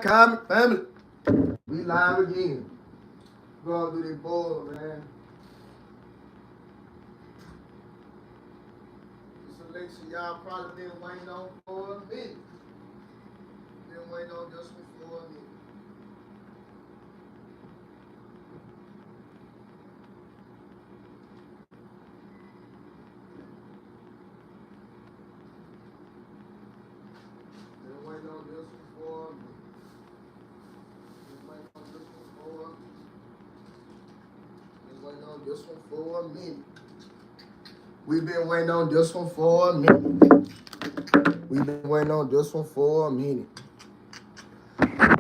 Common family. We live again. Going through this board, man. This election y'all probably been waiting on for a minute. Been waiting on this one for a minute. Been waiting on this one for a minute. Been waiting on this one for a minute. Been waiting on this one for a minute. We've been waiting on this one for a minute. We've been waiting on this one for a minute.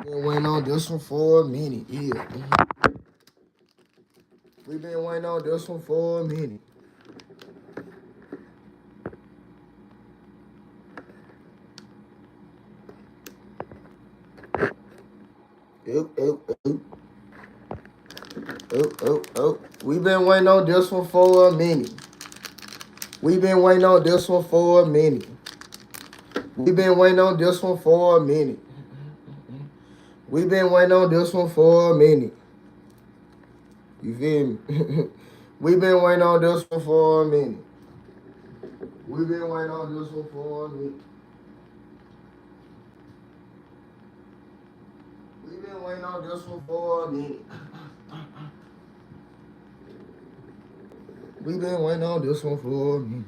Been waiting on this one for a minute, yeah. We've been waiting on this one for a minute. We've been waiting on this one for a minute. We've been waiting on this one for a minute. We've been waiting on this one for a minute. We've been waiting on this one for a minute. You feel me? We've been waiting on this one for a minute. We've been waiting on this one for a minute. We've been waiting on this one for a minute. We've been waiting on this one for a minute.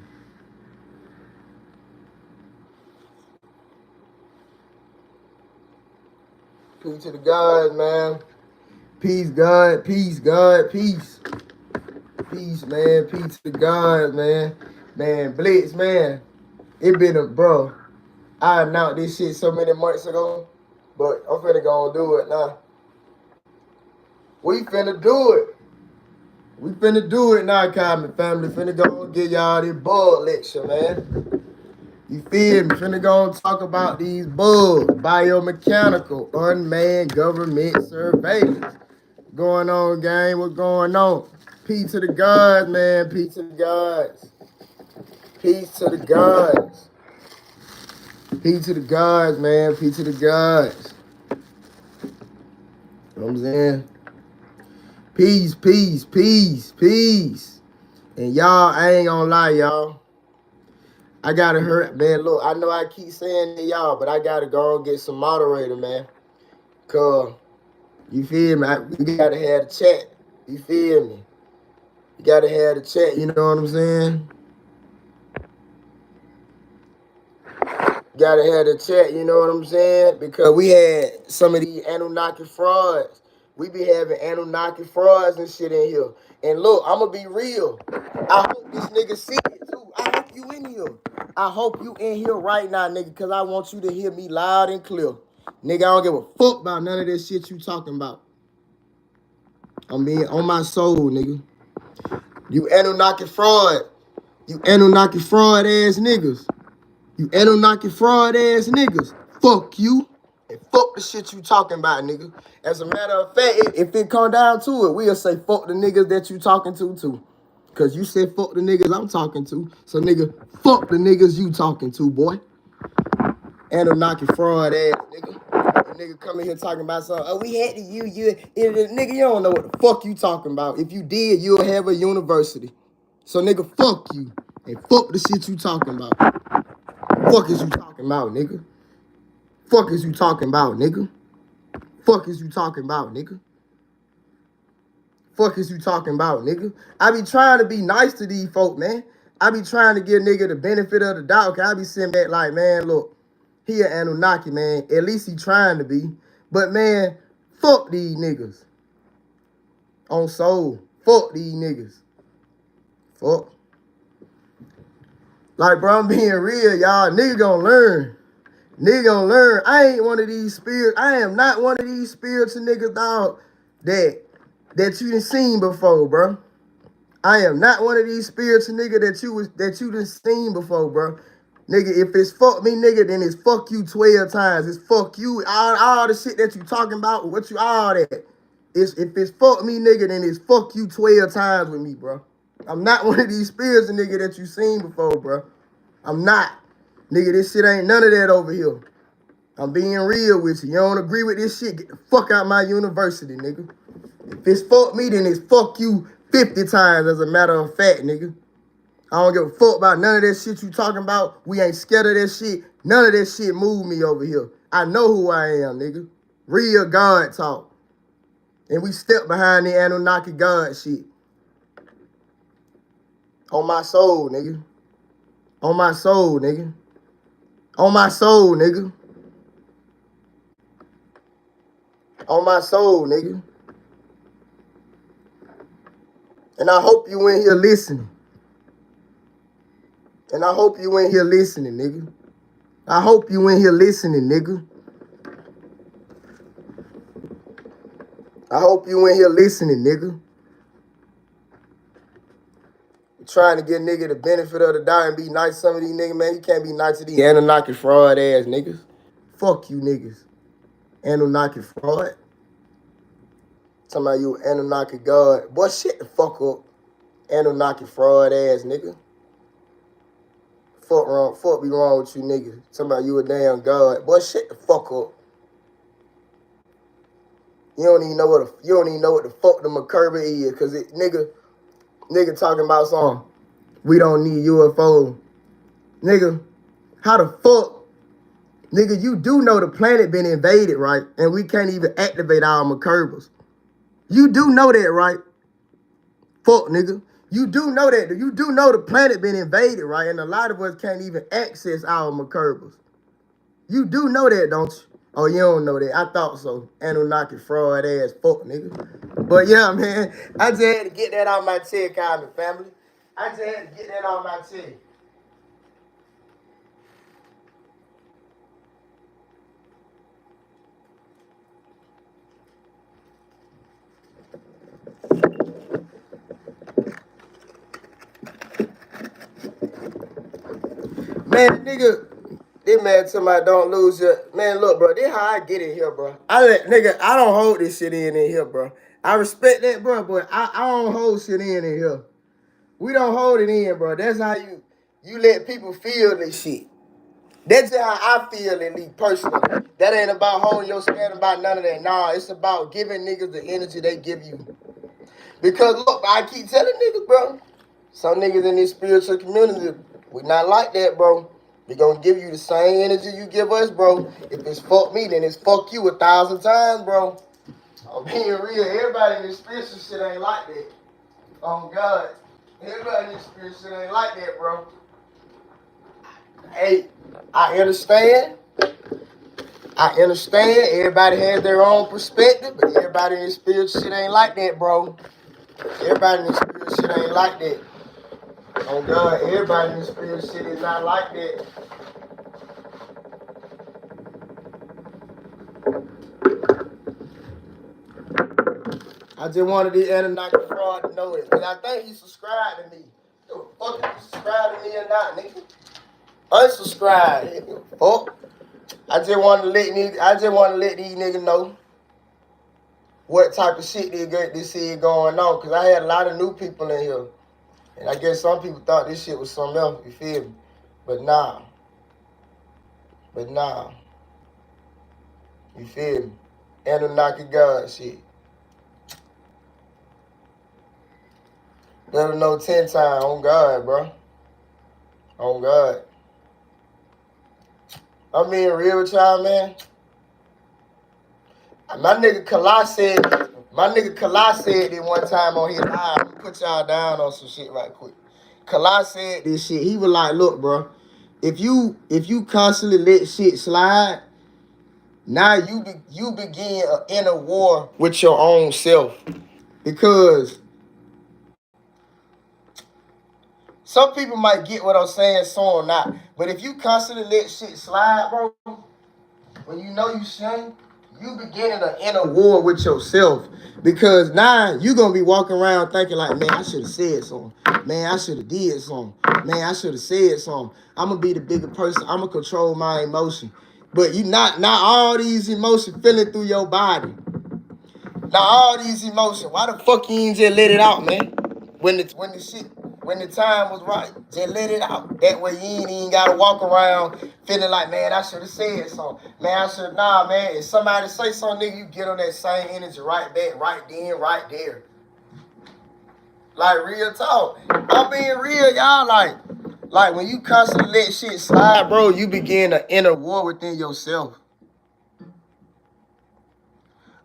Peace to the gods, man. Peace, God. Peace, God. Peace. Peace, man. Peace to the gods, man. Man, Blitz, man. It been a, bro. I announced this shit so many months ago, but I'm finna go and do it now. We finna do it. We finna do it now, Common family. Finna go and get y'all this bug lecture, man. You feel me? Finna go and talk about these bugs. Biomechanical, unmanned government surveillance. Going on, gang? What's going on? Peace to the gods, man. Peace to the gods. Peace to the gods. Peace to the gods, man. Peace to the gods. You know what I'm saying? Peace, peace, peace, peace. And y'all, I ain't gonna lie, y'all. I gotta hurt, man. Look, I know I keep saying to y'all, but I gotta go and get some moderator, man. Cause, you feel me? We gotta have the chat. You feel me? You gotta have the chat, you know what I'm saying? Gotta have the chat, you know what I'm saying? Because we had some of these Anunnaki frauds. We be having Anunnaki frauds and shit in here. And look, I'ma be real. I hope this nigga see it too. I hope you in here. I hope you in here right now, nigga, because I want you to hear me loud and clear. Nigga, I don't give a fuck about none of this shit you talking about. I mean, on my soul, nigga. You Anunnaki fraud. You Anunnaki fraud ass niggas. You Anunnaki fraud ass niggas. Fuck you. And fuck the shit you talking about, nigga. As a matter of fact, if it come down to it, we'll say fuck the niggas that you talking to too. Cause you said fuck the niggas I'm talking to. So nigga, fuck the niggas you talking to, boy. Anunnaki fraud ass nigga. The nigga coming here talking about something. Oh, we had to you. Nigga, you don't know what the fuck you talking about. If you did, you'll have a university. So nigga, fuck you. And fuck the shit you talking about. Fuck is you talking about, nigga? Fuck is you talking about, nigga? Fuck is you talking about, nigga? Fuck is you talking about, nigga? I be trying to be nice to these folk, man. I be trying to give nigga the benefit of the doubt. Cause I be sitting back like, man, look, he an Anunnaki, man. At least he trying to be. But man, fuck these niggas. On soul. Fuck these niggas. Fuck. Like, bro, I'm being real, y'all. Nigga gonna learn. Nigga gonna learn. I ain't one of these spirits. I am not one of these spiritual niggas, dog, that you done seen before, bro. I am not one of these spiritual niggas that you done seen before, bro. Nigga, if it's fuck me, nigga, then it's fuck you 12 times. It's fuck you. All the shit that you talking about, what you all that. If it's fuck me, nigga, then it's fuck you 12 times with me, bro. I'm not one of these spiritual nigga that you seen before, bro. I'm not. Nigga, this shit ain't none of that over here. I'm being real with you. You don't agree with this shit? Get the fuck out my university, nigga. If it's fuck me, then it's fuck you 50 times as a matter of fact, nigga. I don't give a fuck about none of that shit you talking about. We ain't scared of that shit. None of that shit move me over here. I know who I am, nigga. Real God talk. And we step behind the Anunnaki God shit. On my soul, nigga. On my soul, nigga. On my soul, nigga. On my soul, nigga. And I hope you in here listening. And I hope you in here listening, nigga. I hope you in here listening, nigga. I hope you in here listening, nigga. Trying to get nigga the benefit of the doubt and be nice to some of these niggas, man. You can't be nice to these Anunnaki fraud ass niggas. Fuck you niggas. Anunnaki fraud. Talking about you Anunnaki God. Boy, shut the fuck up. Anunnaki fraud ass nigga. Fuck be wrong with you niggas. Talking about you a damn God. Boy, shut the fuck up. You don't even know what the fuck the McCurby is, cause it nigga talking about something. We don't need UFO. Nigga, how the fuck? Nigga, you do know the planet been invaded, right? And we can't even activate our McCurbers. You do know that, right? Fuck, nigga. You do know that. You do know the planet been invaded, right? And a lot of us can't even access our McCurbers. You do know that, don't you? Oh, you don't know that. I thought so. Anunnaki fraud ass fuck, nigga. But yeah, man, I just had to get that out my chest, kind of family. I just had to get that out my chest. Man, nigga, this man tell me I don't lose your man. Look, bro, this how I get in here, bro. I don't hold this shit in here, bro. I respect that, bro, but I don't hold shit in here. We don't hold it in, bro. That's how you let people feel this shit. That's just how I feel, at least personally. That ain't about holding your stand about none of that. Nah, it's about giving niggas the energy they give you. Because look, I keep telling niggas, bro. Some niggas in this spiritual community, we not like that, bro. We gonna give you the same energy you give us, bro. If it's fuck me, then it's fuck you 1,000 times, bro. I'm being real. Everybody in this spiritual shit ain't like that. Oh God. Everybody in this spiritual shit ain't like that, bro. Hey, I understand. Everybody has their own perspective, but everybody in this spiritual shit ain't like that, bro. Everybody in this spiritual shit ain't like that. Oh God, everybody in this spiritual shit is not like that. I just wanted the Anunnaki fraud to know it. Cause I think he subscribed to me. Fuck if you subscribe to me or not, nigga. Unsubscribe, nigga. Fuck. I just want to let these niggas know what type of shit this is going on. Cause I had a lot of new people in here. And I guess some people thought this shit was something else, you feel me? But nah. You feel me? Anunnaki God shit. Better know 10 times on God, bro. On God. I'm being real with y'all, man. My nigga Kala said it one time on his live. Let me put y'all down on some shit right quick. Kala said this shit. He was like, look, bro, if you constantly let shit slide, now you begin an inner war with your own self. Because some people might get what I'm saying, some or not. But if you constantly let shit slide, bro, when you know you shouldn't, you beginning an inner war with yourself. Because now you going to be walking around thinking like, man, I should have said something. Man, I should have did something. Man, I should have said something. I'm going to be the bigger person. I'm going to control my emotion. But you not all these emotions feeling through your body. Not all these emotions. Why the fuck you ain't just let it out, man? When the when the time was right, just let it out. That way you ain't even gotta walk around feeling like, man, I should have said something. Man, I should, nah, man. If somebody say something, nigga, you get on that same energy right back, right then, right there. Like, real talk. I'm being real, y'all. Like when you constantly let shit slide, bro, you begin an inner war within yourself.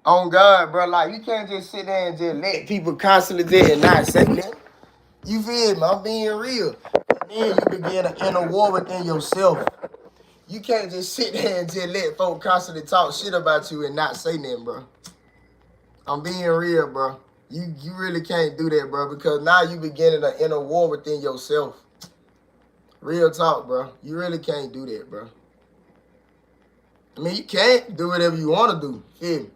On God, bro. Like, you can't just sit there and just let people constantly just and not say nothing. You feel me? I'm being real. And then you begin an inner war within yourself. You can't just sit there and just let folk constantly talk shit about you and not say nothing, bro. I'm being real, bro. You really can't do that, bro, because now you beginning an inner war within yourself. Real talk, bro. You really can't do that, bro. I mean, you can't do whatever you want to do, feel me?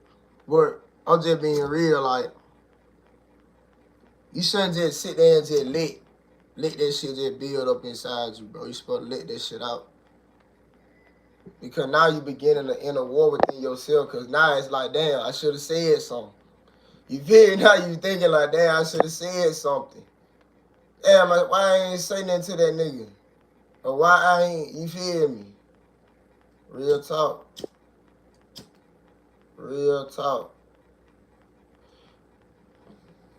But I'm just being real, like, you shouldn't just sit there and just let that shit just build up inside you, bro. You supposed to let that shit out. Because now you beginning an inner war within yourself, because now it's like, damn, I should have said something. You feel me? Now you thinking like, damn, I should have said something. Damn, why I ain't say nothing to that nigga? Or why I ain't, you feel me? Real talk. Real talk.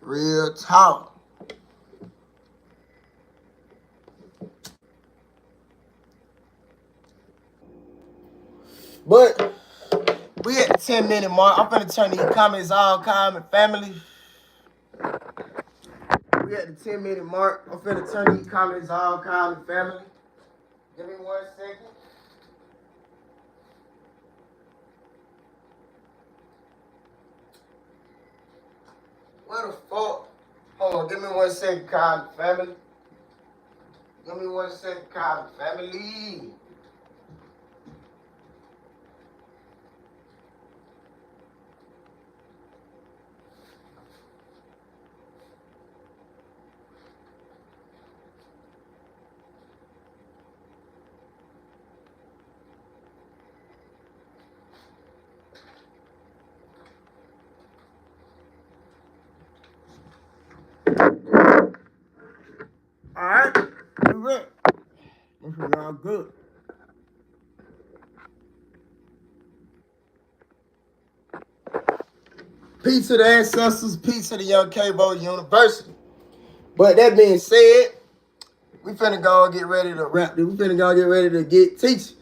Real talk. But we at the 10-minute mark. I'm finna turn these comments all comment family. We at the 10-minute mark. I'm finna turn these comments all comment family. Give me 1 second. Where the fuck? Hold on, give me 1 second, comment family. Give me 1 second, comment family. Alright, we ready. This is all good. Peace to the ancestors, peace to the Young Cavo University. But that being said, we finna go and get ready to wrap this. We finna go and get ready to get teaching.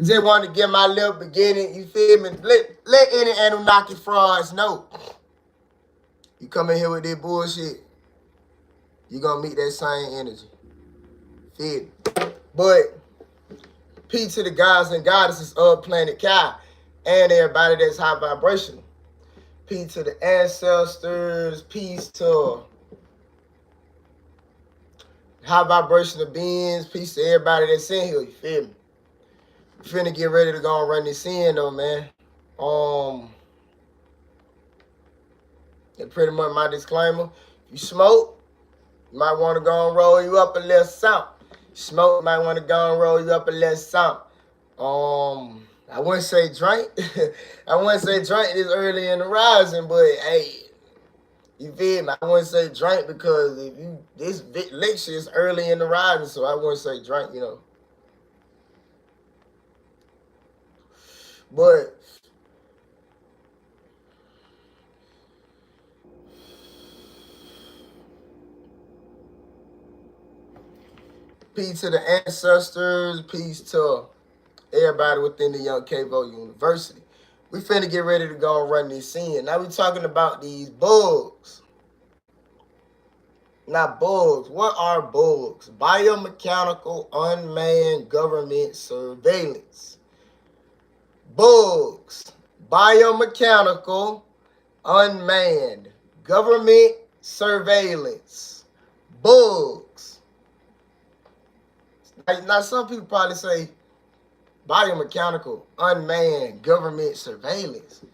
Just wanted to get my little beginning, you feel me? Let any Anunnaki frauds know. You come in here with that bullshit, you gonna meet that same energy. Feel me? But peace to the gods and goddesses of planet Kai and everybody that's high vibrational. Peace to the ancestors, peace to high vibrational beings, peace to everybody that's in here, you feel me? We finna get ready to go and run this in though, man. That's pretty much my disclaimer. If you smoke, you might want to go and roll you up a little something. Smoke, you might want to go and roll you up a little something. I wouldn't say drink. I wouldn't say drink this early in the rising, but hey, you feel me? I wouldn't say drink because if you this lecture is early in the rising, so I wouldn't say drink, you know. But peace to the ancestors, peace to everybody within the Young Cavo University. We finna get ready to go and run this in. Now we talking about these bugs. Not bugs. What are bugs? Biomechanical unmanned government surveillance. Bugs. Biomechanical unmanned government surveillance. Bugs. Now some people probably say biomechanical unmanned government surveillance.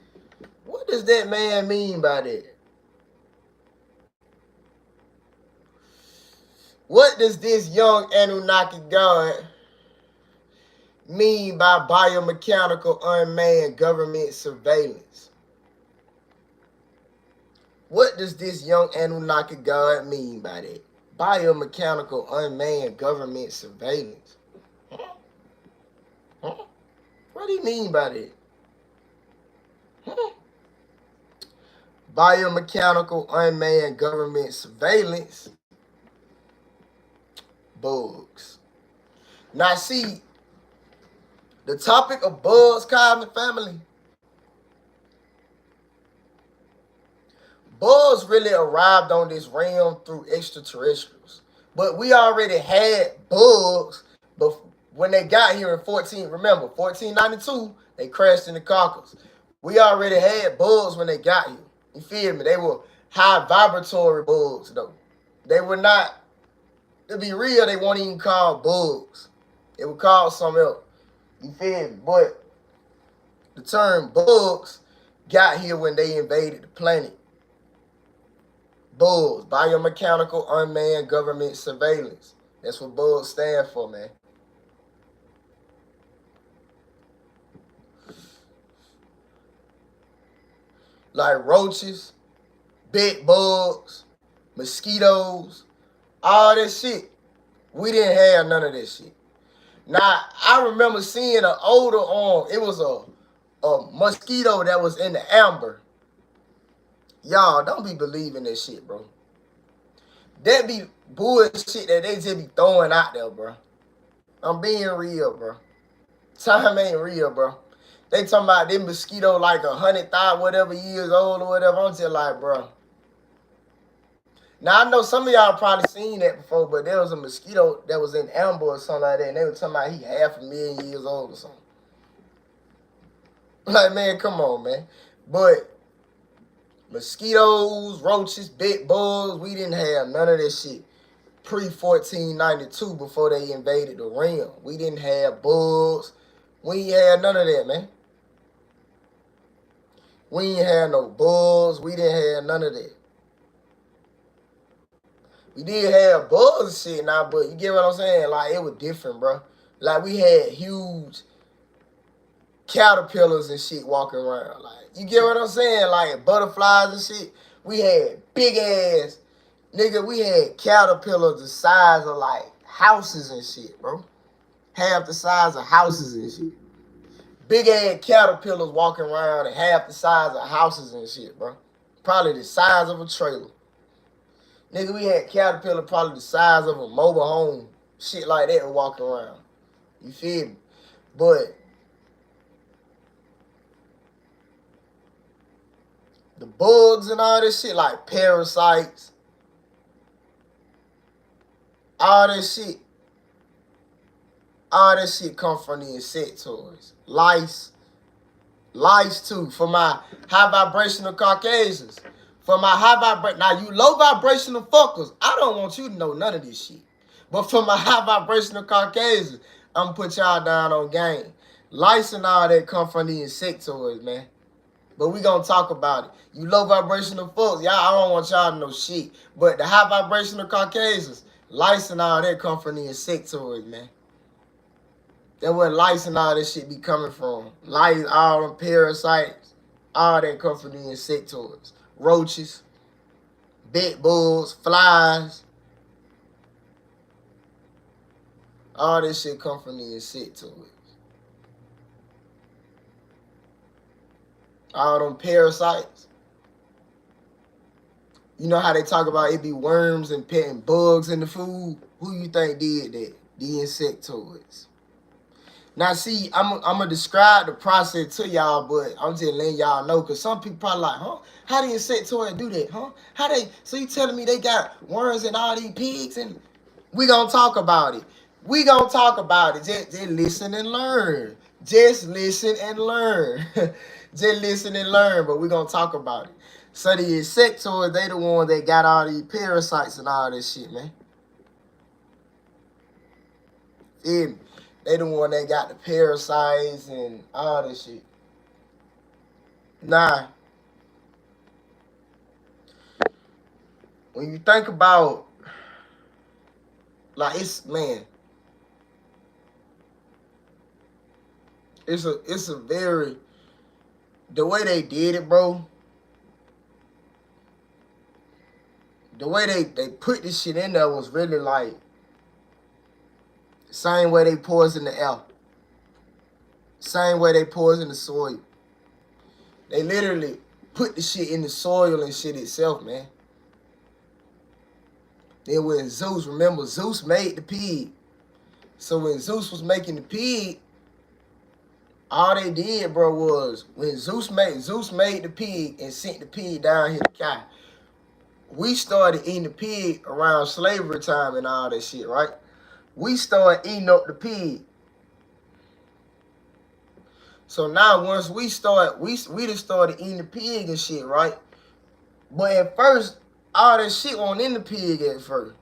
What does that man mean by that? What does this young Anunnaki god mean by biomechanical unmanned government surveillance? What does this young Anunnaki god mean by that? Biomechanical unmanned government surveillance. Huh? Huh? What do you mean by that? Huh? Biomechanical unmanned government surveillance. Bugs. Now see, the topic of bugs, Cosmic family. Bugs really arrived on this realm through extraterrestrials. But we already had bugs but when they got here in 1492, they crashed in the Caucasus. We already had bugs when they got here. You feel me? They were high vibratory bugs, though. They were not, to be real, they weren't even called bugs. They were called something else. You feel me? But the term bugs got here when they invaded the planet. Bugs, biomechanical unmanned government surveillance. That's what bugs stand for, man. Like roaches, bed bugs, mosquitoes, all that shit. We didn't have none of that shit. Now, I remember seeing an older it was a mosquito that was in the amber. Y'all, don't be believing that shit, bro. That be bullshit that they just be throwing out there, bro. I'm being real, bro. Time ain't real, bro. They talking about them mosquito like 100,000 whatever years old or whatever. I'm just like, bro. Now I know some of y'all probably seen that before, but there was a mosquito that was in amber or something like that, and they were talking about he 500,000 years old or something. Like, man, come on, man. But mosquitoes, roaches, bed bugs, we didn't have none of this shit pre-1492 before they invaded the realm. We didn't have bugs. We ain't had none of that, man. We ain't had no bugs. We didn't have none of that. We did have bugs and shit now, but you get what I'm saying? Like, it was different, bro. Like, we had huge caterpillars and shit walking around. Like, you get what I'm saying? Like, butterflies and shit. We had big ass, nigga, we had caterpillars the size of, like, houses and shit, bro. Half the size of houses and shit. Big ass caterpillars walking around and half the size of houses and shit, bro. Probably the size of a trailer. Nigga, we had caterpillar probably the size of a mobile home. Shit like that walking around. You feel me? But the bugs and all this shit, like parasites, all that shit come from the insectoids. Lice too, for my high vibrational Caucasians. For my high vibration, now you low vibrational fuckers, I don't want you to know none of this shit. But for my high vibrational Caucasians, I'm gonna put y'all down on game. Lice and all that come from the insectoids, man. But we gonna talk about it. You low vibrational folks, y'all, I don't want y'all to know shit. But the high vibrational Caucasians, lice and all that come from the insectoids, man. That's where lice and all that shit be coming from. Lice, all them parasites, all that come from the insectoids. Roaches, bed bugs, flies. All this shit come from the insectoids. All them parasites. You know how they talk about it be worms and petting bugs in the food? Who you think did that? The insectoids. Now, see, I'm going to describe the process to y'all, but I'm just letting y'all know, because some people probably like, huh? How the insectoid do that, huh? So you telling me they got worms in all these pigs? And we going to talk about it. We going to talk about it. Just listen and learn. Just listen and learn. Just listen and learn, but we going to talk about it. So the insectoids, they the ones that got all these parasites and all this shit, man. Feel me? They the one that got the parasites and all this shit. Nah. When you think about, like, it's a very, the way they did it, bro, the way they put this shit in there was really like same way they poison the air. Same way they poison the soil. They literally put the shit in the soil and shit itself, man. Then when Zeus, remember, Zeus made the pig. So when Zeus was making the pig, all they did, bro, was when Zeus made the pig and sent the pig down here to Kai. We started eating the pig around slavery time and all that shit, right? We started eating up the pig. So now once we just started eating the pig and shit, right? But at first, all that shit wasn't in the pig at first.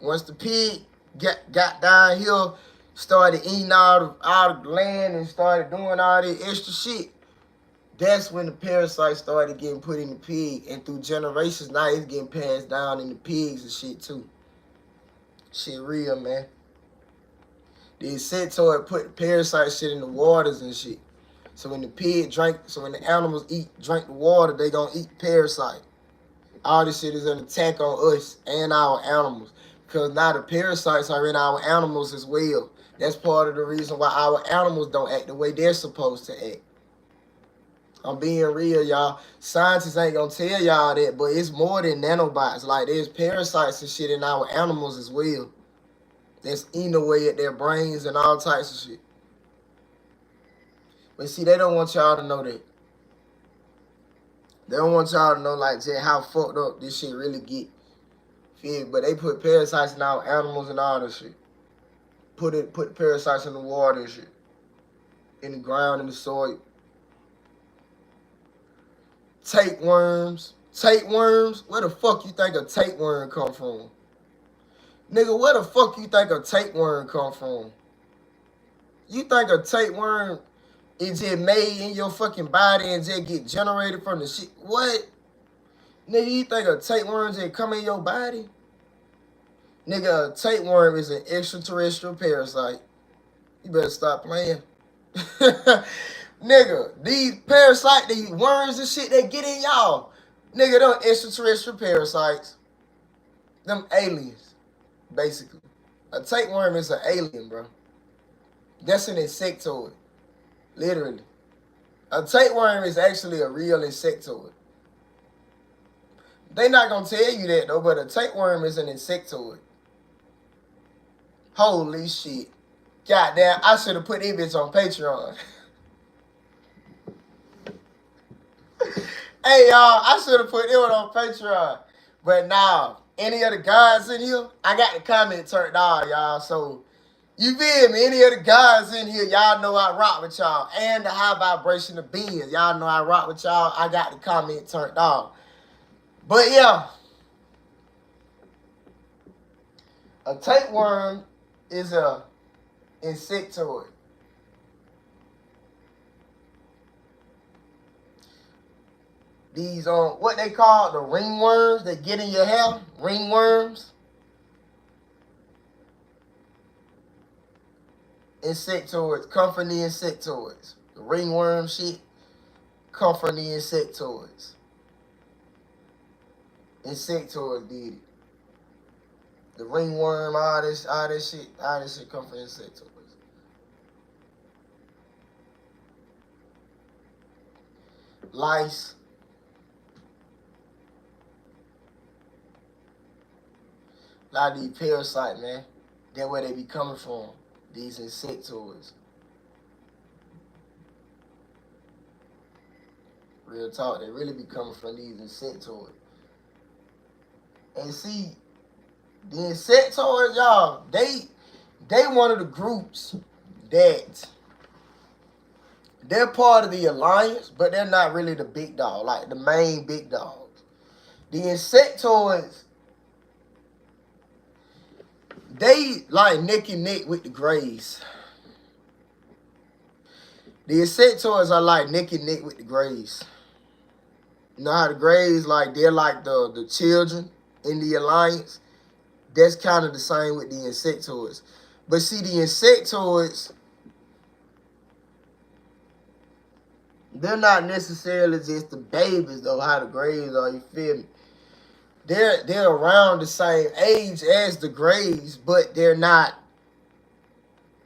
Once the pig got down here, started eating all the land and started doing all that extra shit, that's when the parasites started getting put in the pig. And through generations, now it's getting passed down in the pigs and shit too. Shit real, man. The insectoid put the parasite shit in the waters and shit. So when the animals drink the water, they gonna eat the parasite. All this shit is an attack on us and our animals. Because now the parasites are in our animals as well. That's part of the reason why our animals don't act the way they're supposed to act. I'm being real, y'all. Scientists ain't gonna tell y'all that, but it's more than nanobots. Like, there's parasites and shit in our animals as well. That's eating away at their brains and all types of shit. But see, they don't want y'all to know that. They don't want y'all to know, like, just how fucked up this shit really get. Feel? But they put parasites in our animals and all this shit. Put parasites in the water and shit. In the ground, in the soil. Tapeworms. Tapeworms? Where the fuck you think a tapeworm come from? Nigga, where the fuck you think a tapeworm come from? You think a tapeworm is just made in your fucking body and just get generated from the shit? What? Nigga, you think a tapeworm just come in your body? Nigga, a tapeworm is an extraterrestrial parasite. You better stop playing. Nigga, these worms and shit that get in y'all. Nigga, them extraterrestrial parasites. Them aliens, basically. A tapeworm is an alien, bro. That's an insectoid. Literally. A tapeworm is actually a real insectoid. They not gonna tell you that though, but a tapeworm is an insectoid. Holy shit. Goddamn, I should have put this bitch on Patreon. Hey, y'all, I should have put it on Patreon. But now, any of the guys in here, I got the comment turned on, y'all. So, you feel me? Any of the guys in here, y'all know I rock with y'all. And the high vibration of beings, y'all know I rock with y'all. I got the comment turned on. But yeah, a tapeworm is a insectoid. These what they call the ringworms that get in your hair, ringworms. Insectoids, come from the insectoids. The ringworm shit come from the insectoids. Insectoids did it. The ringworm, all this shit come from insectoids. Lice. A lot of these parasites, man. That's where they be coming from. These insectoids. Real talk, they really be coming from these insectoids. And see, the insectoids, y'all, they one of the groups that they're part of the alliance, but they're not really the big dog, like the main big dogs. The insectoids, they like neck and neck with the Greys. The insectoids are like neck and neck with the Greys. You know how the Greys, like, they're like the children in the alliance? That's kind of the same with the insectoids. But see, the insectoids, they're not necessarily just the babies, though, how the Greys are, you feel me? they're around the same age as the Greys, but they're not.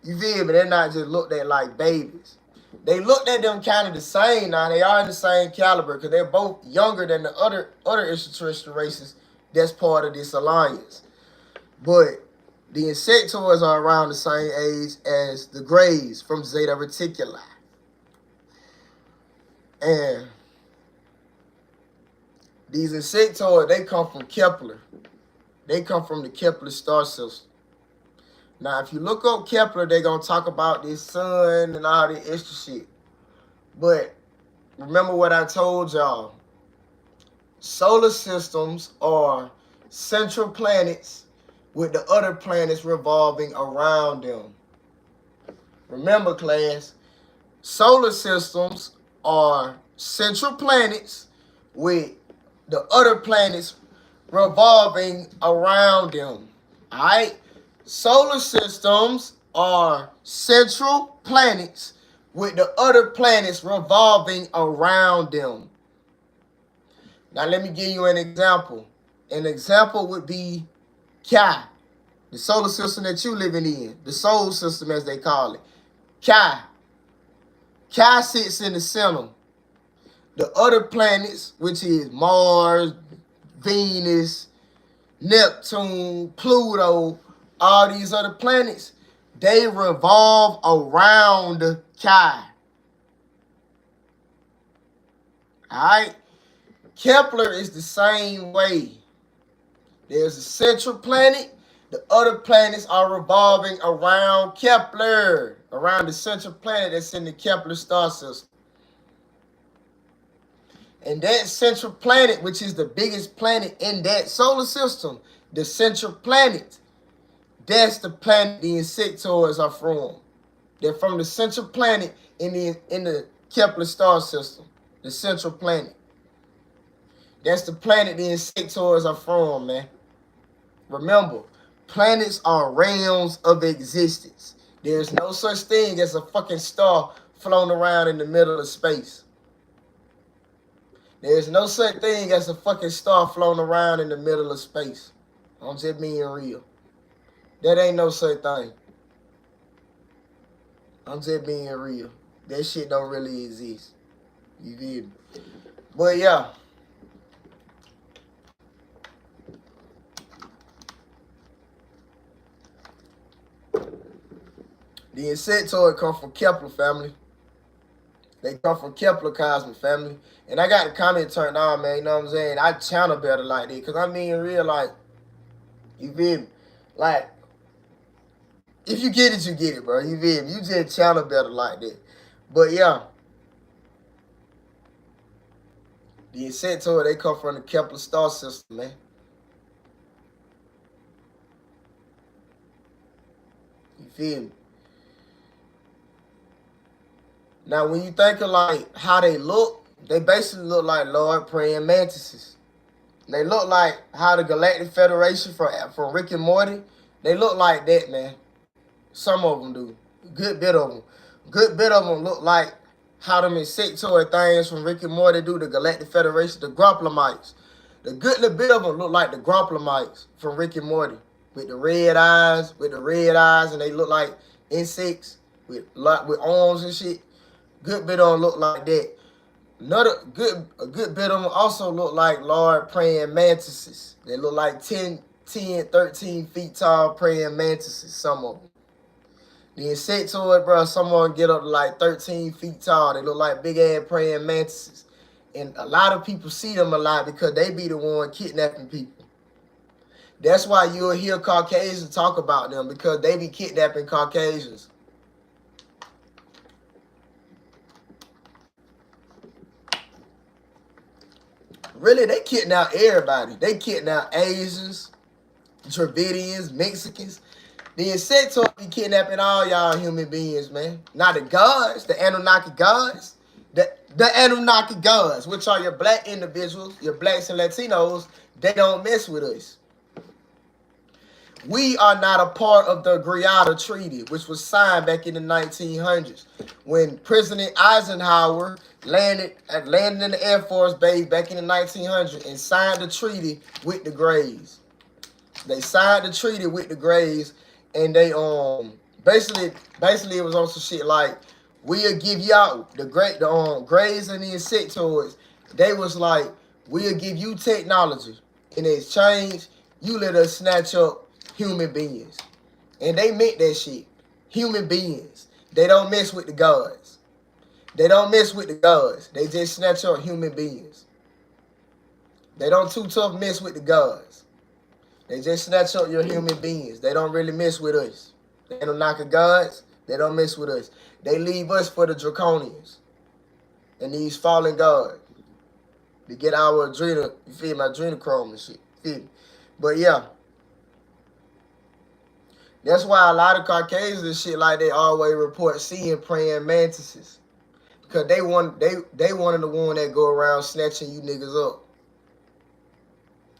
You feel me? They're not just looked at like babies. They looked at them kind of the same now. They are in the same caliber because they're both younger than the other extraterrestrial races that's part of this alliance. But the Insectoids are around the same age as the Greys from Zeta Reticuli. And these Insectoids, they come from Kepler. They come from the Kepler star system. Now, if you look up Kepler, they're going to talk about this sun and all this extra shit. But remember what I told y'all. Solar systems are central planets with the other planets revolving around them. Remember, class, solar systems are central planets with the other planets revolving around them. All right? Solar systems are central planets with the other planets revolving around them. Now, let me give you an example. An example would be Kai, the solar system that you're living in, the solar system as they call it. Kai sits in the center. The other planets, which is Mars, Venus, Neptune, Pluto, all these other planets, they revolve around Kai. Alright? Kepler is the same way. There's a central planet. The other planets are revolving around Kepler, around the central planet that's in the Kepler star system. And that central planet, which is the biggest planet in that solar system, the central planet, that's the planet the Insectoids are from. They're from the central planet in the Kepler star system, the central planet. That's the planet the Insectoids are from, man. Remember, planets are realms of existence. There's no such thing as a fucking star floating around in the middle of space. There's no such thing as a fucking star floating around in the middle of space. I'm just being real. That ain't no such thing. I'm just being real. That shit don't really exist. You feel me? But yeah. The Insectoid come from Kepler, family. They come from Kepler cosmic, family. And I got the comment turned on, man. You know what I'm saying? I channel better like that. Because I mean, real, like, you feel me? Like, if you get it, you get it, bro. You feel me? You just channel better like that. But, yeah. The Insectoid, they come from the Kepler star system, man. You feel me? Now, when you think of, like, how they look, they basically look like Lord praying mantises. They look like how the Galactic Federation from Rick and Morty, they look like that, man. Some of them do. Good bit of them. Good bit of them look like how them Insectoid things from Rick and Morty do, the Galactic Federation, the Grumplamites. The good little bit of them look like the Grumplamites from Rick and Morty. With the red eyes, and they look like insects with arms and shit. Good bit of them look like that. A good bit of them also look like Lord praying mantises. They look like 10, 13 feet tall praying mantises, some of them. The Insectoid, bro, some of them get up to like 13 feet tall. They look like big ass praying mantises. And a lot of people see them a lot because they be the one kidnapping people. That's why you'll hear Caucasians talk about them, because they be kidnapping Caucasians. Really, they kidnap everybody. They kidnap Asians, Dravidians, Mexicans. The Insectoid be kidnapping all y'all human beings, man. Not the gods, the Anunnaki gods. The Anunnaki gods, which are your black individuals, your blacks and Latinos, they don't mess with us. We are not a part of the Gata Treaty, which was signed back in the 1900s when President Eisenhower landed in the Air Force Base back in the 1900s and signed the treaty with the Greys. They signed the treaty with the Greys, and they basically it was on some shit like, we'll give y'all the Greys and the Insectoids. They was like, we'll give you technology in exchange. You let us snatch up human beings, and they meant that shit. Human beings. They don't mess with the gods. They don't mess with the gods. They just snatch up human beings. They don't too tough mess with the gods. They just snatch up your human beings. They don't really mess with us. They don't knock the gods. They don't mess with us. They leave us for the draconians and these fallen gods to get our adrenal, you feel me, adrenochrome and shit. Feel me? But yeah. That's why a lot of Caucasians and shit like they always report seeing praying mantises. Because they one of the one that go around snatching you niggas up.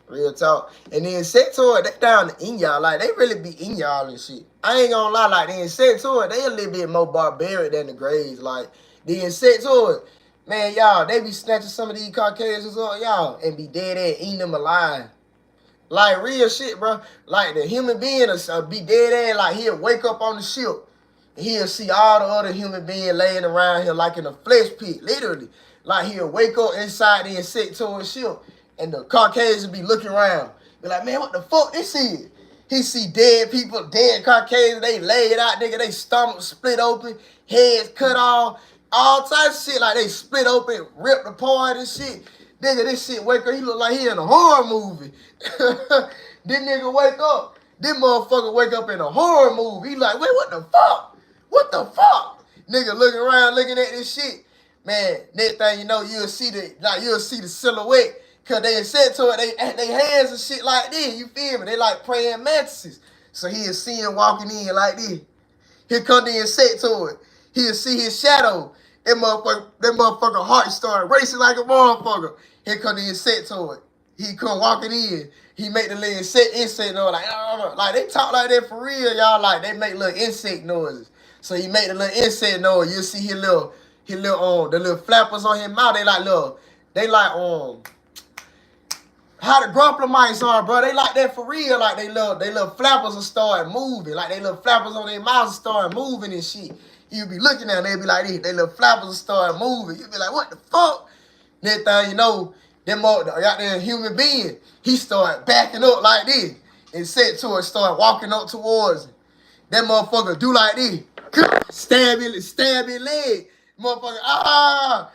Real talk. And the Insectoid, they down in y'all. Like, they really be in y'all and shit. I ain't gonna lie, like, the Insectoid, they a little bit more barbaric than the Greys. Like, the Insectoid, man, y'all, they be snatching some of these Caucasians up, y'all, and be dead at eating them alive. Like, real shit, bro. Like, the human being will be dead at, like, he'll wake up on the ship, and he'll see all the other human beings laying around here like in a flesh pit, literally. Like, he'll wake up inside the Insectoid ship, and the Caucasian be looking around. Be like, man, what the fuck this is? He see dead people, dead Caucasians, they laid out, nigga, they stomach split open, heads cut off, all types of shit, like they split open, ripped apart and shit. Nigga, this shit wake up, he look like he in a horror movie. This nigga wake up, this motherfucker wake up in a horror movie. He like, wait, what the fuck? What the fuck? Nigga looking around, looking at this shit. Man, next thing you know, you'll see the silhouette. Cause they Insectoid, they hands and shit like this, you feel me? They like praying mantises. So he'll see him walking in like this. Here come the Insectoid. He'll see his shadow. That motherfucker heart start racing like a motherfucker. Here come the Insectoid. He come walking in. He make the little insect noise like they talk like that for real, y'all. Like they make little insect noises. So he make the little insect noise. You'll see his little the little flappers on his mouth. They like how the grumple mice are, bro. They like that for real. Like they little flappers will start moving. Like they little flappers on their mouths start moving and shit. You be looking at them, they be like this. They little flappers will start moving. You be like, what the fuck? Next thing you know, them goddamn human being, he start backing up like this. Insectoid start walking up towards him. That motherfucker do like this. Stab his leg. Motherfucker,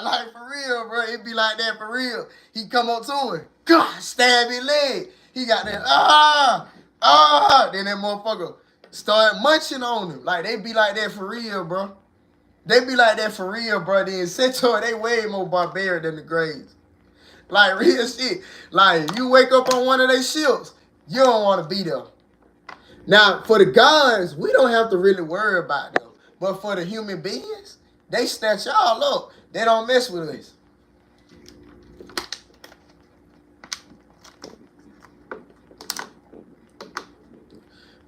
like for real, bro. It be like that for real. He come up to him, God, stab his leg. He got that, then that motherfucker start munching on him. Like, they be like that for real, bro. They be like that for real, bro. The Insectoid, they way more barbaric than the Greys. Like, real shit. Like, you wake up on one of their ships, you don't want to be there. Now, for the gods, we don't have to really worry about them. But for the human beings, they snatch y'all up. They don't mess with us.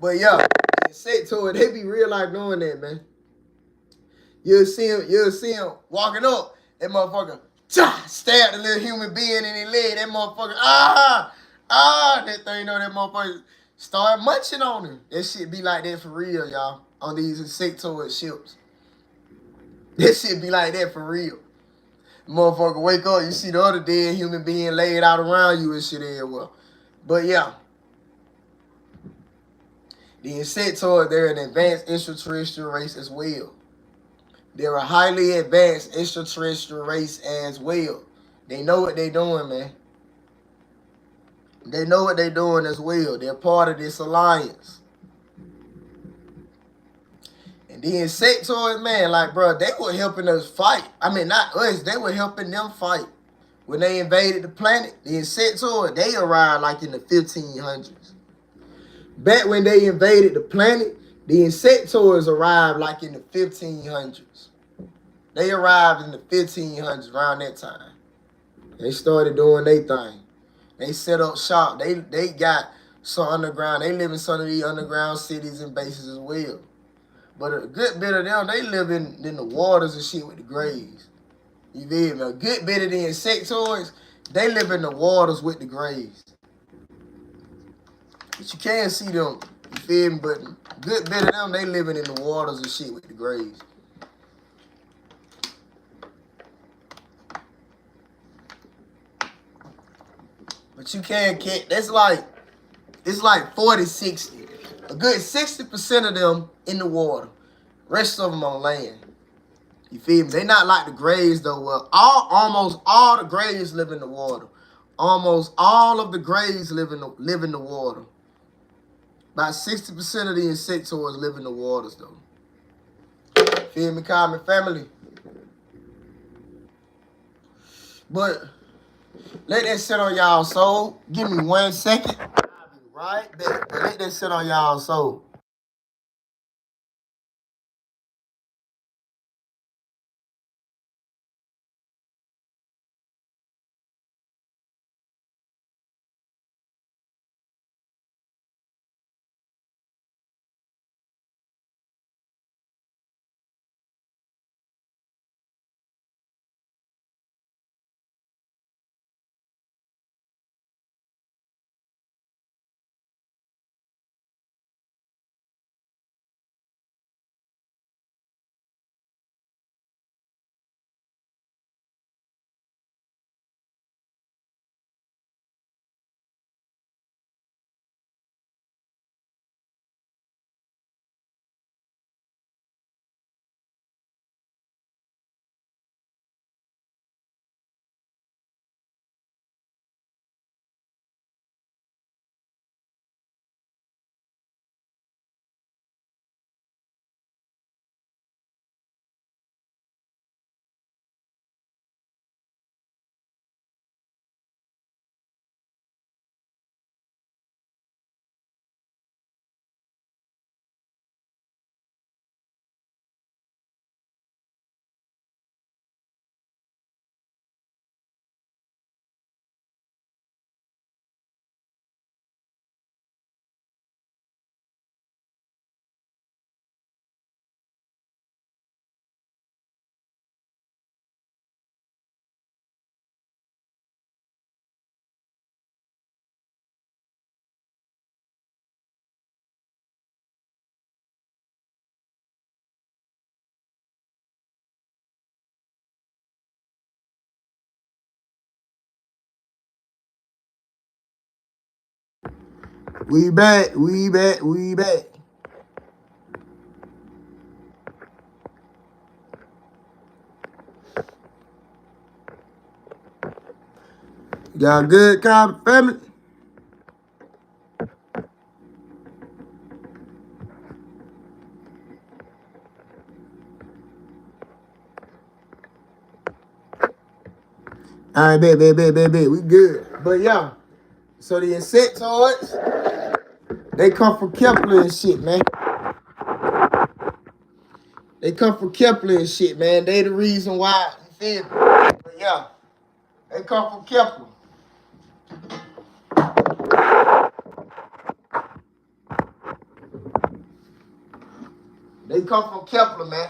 But yeah, Insectoid, they be real like doing that, man. You'll see him walking up. That motherfucker stab the little human being in his leg. That motherfucker, that thing, you know, that motherfucker start munching on him. That shit be like that for real, y'all, on these Insectoid ships. That shit be like that for real. Motherfucker wake up, you see the other dead human being laid out around you and shit everywhere. But yeah. The Insectoid, they're an advanced extraterrestrial race as well. They're a highly advanced extraterrestrial race as well. They know what they're doing, man. They know what they're doing as well. They're part of this alliance. And the Insectoid, man, like, bro, they were helping us fight. I mean, not us. They were helping them fight. When they invaded the planet, the Insectoid, they arrived like in the 1500s. Back when they invaded the planet, the Insectoids arrived like in the 1500s. They arrived in the 1500s, around that time. They started doing their thing. They set up shop. They got some underground. They live in some of these underground cities and bases as well. But a good bit of them, they live in the waters and shit with the grays. You feel me? A good bit of the insectoids, they live in the waters with the grays. But you can't see them, you feel me? But a good bit of them, they living in the waters and shit with the grays. But you can't catch, it's like 40, 60. A good 60% of them in the water. Rest of them on land. You feel me? They not like the grays though. Well, almost all the grays live in the water. Almost all of the grays live in the water. About 60% of the insectoids live in the waters though. Feel me, common family? But let that sit on y'all soul. Give me 1 second. I'll be right back. But let that sit on y'all soul. We back. Y'all good, common family? All right, bet. We good. But yeah, so the insectoids, they come from Kepler and shit, man. They come from Kepler and shit, man. They the reason why, you feel me? But yeah, they come from Kepler. They come from Kepler, man.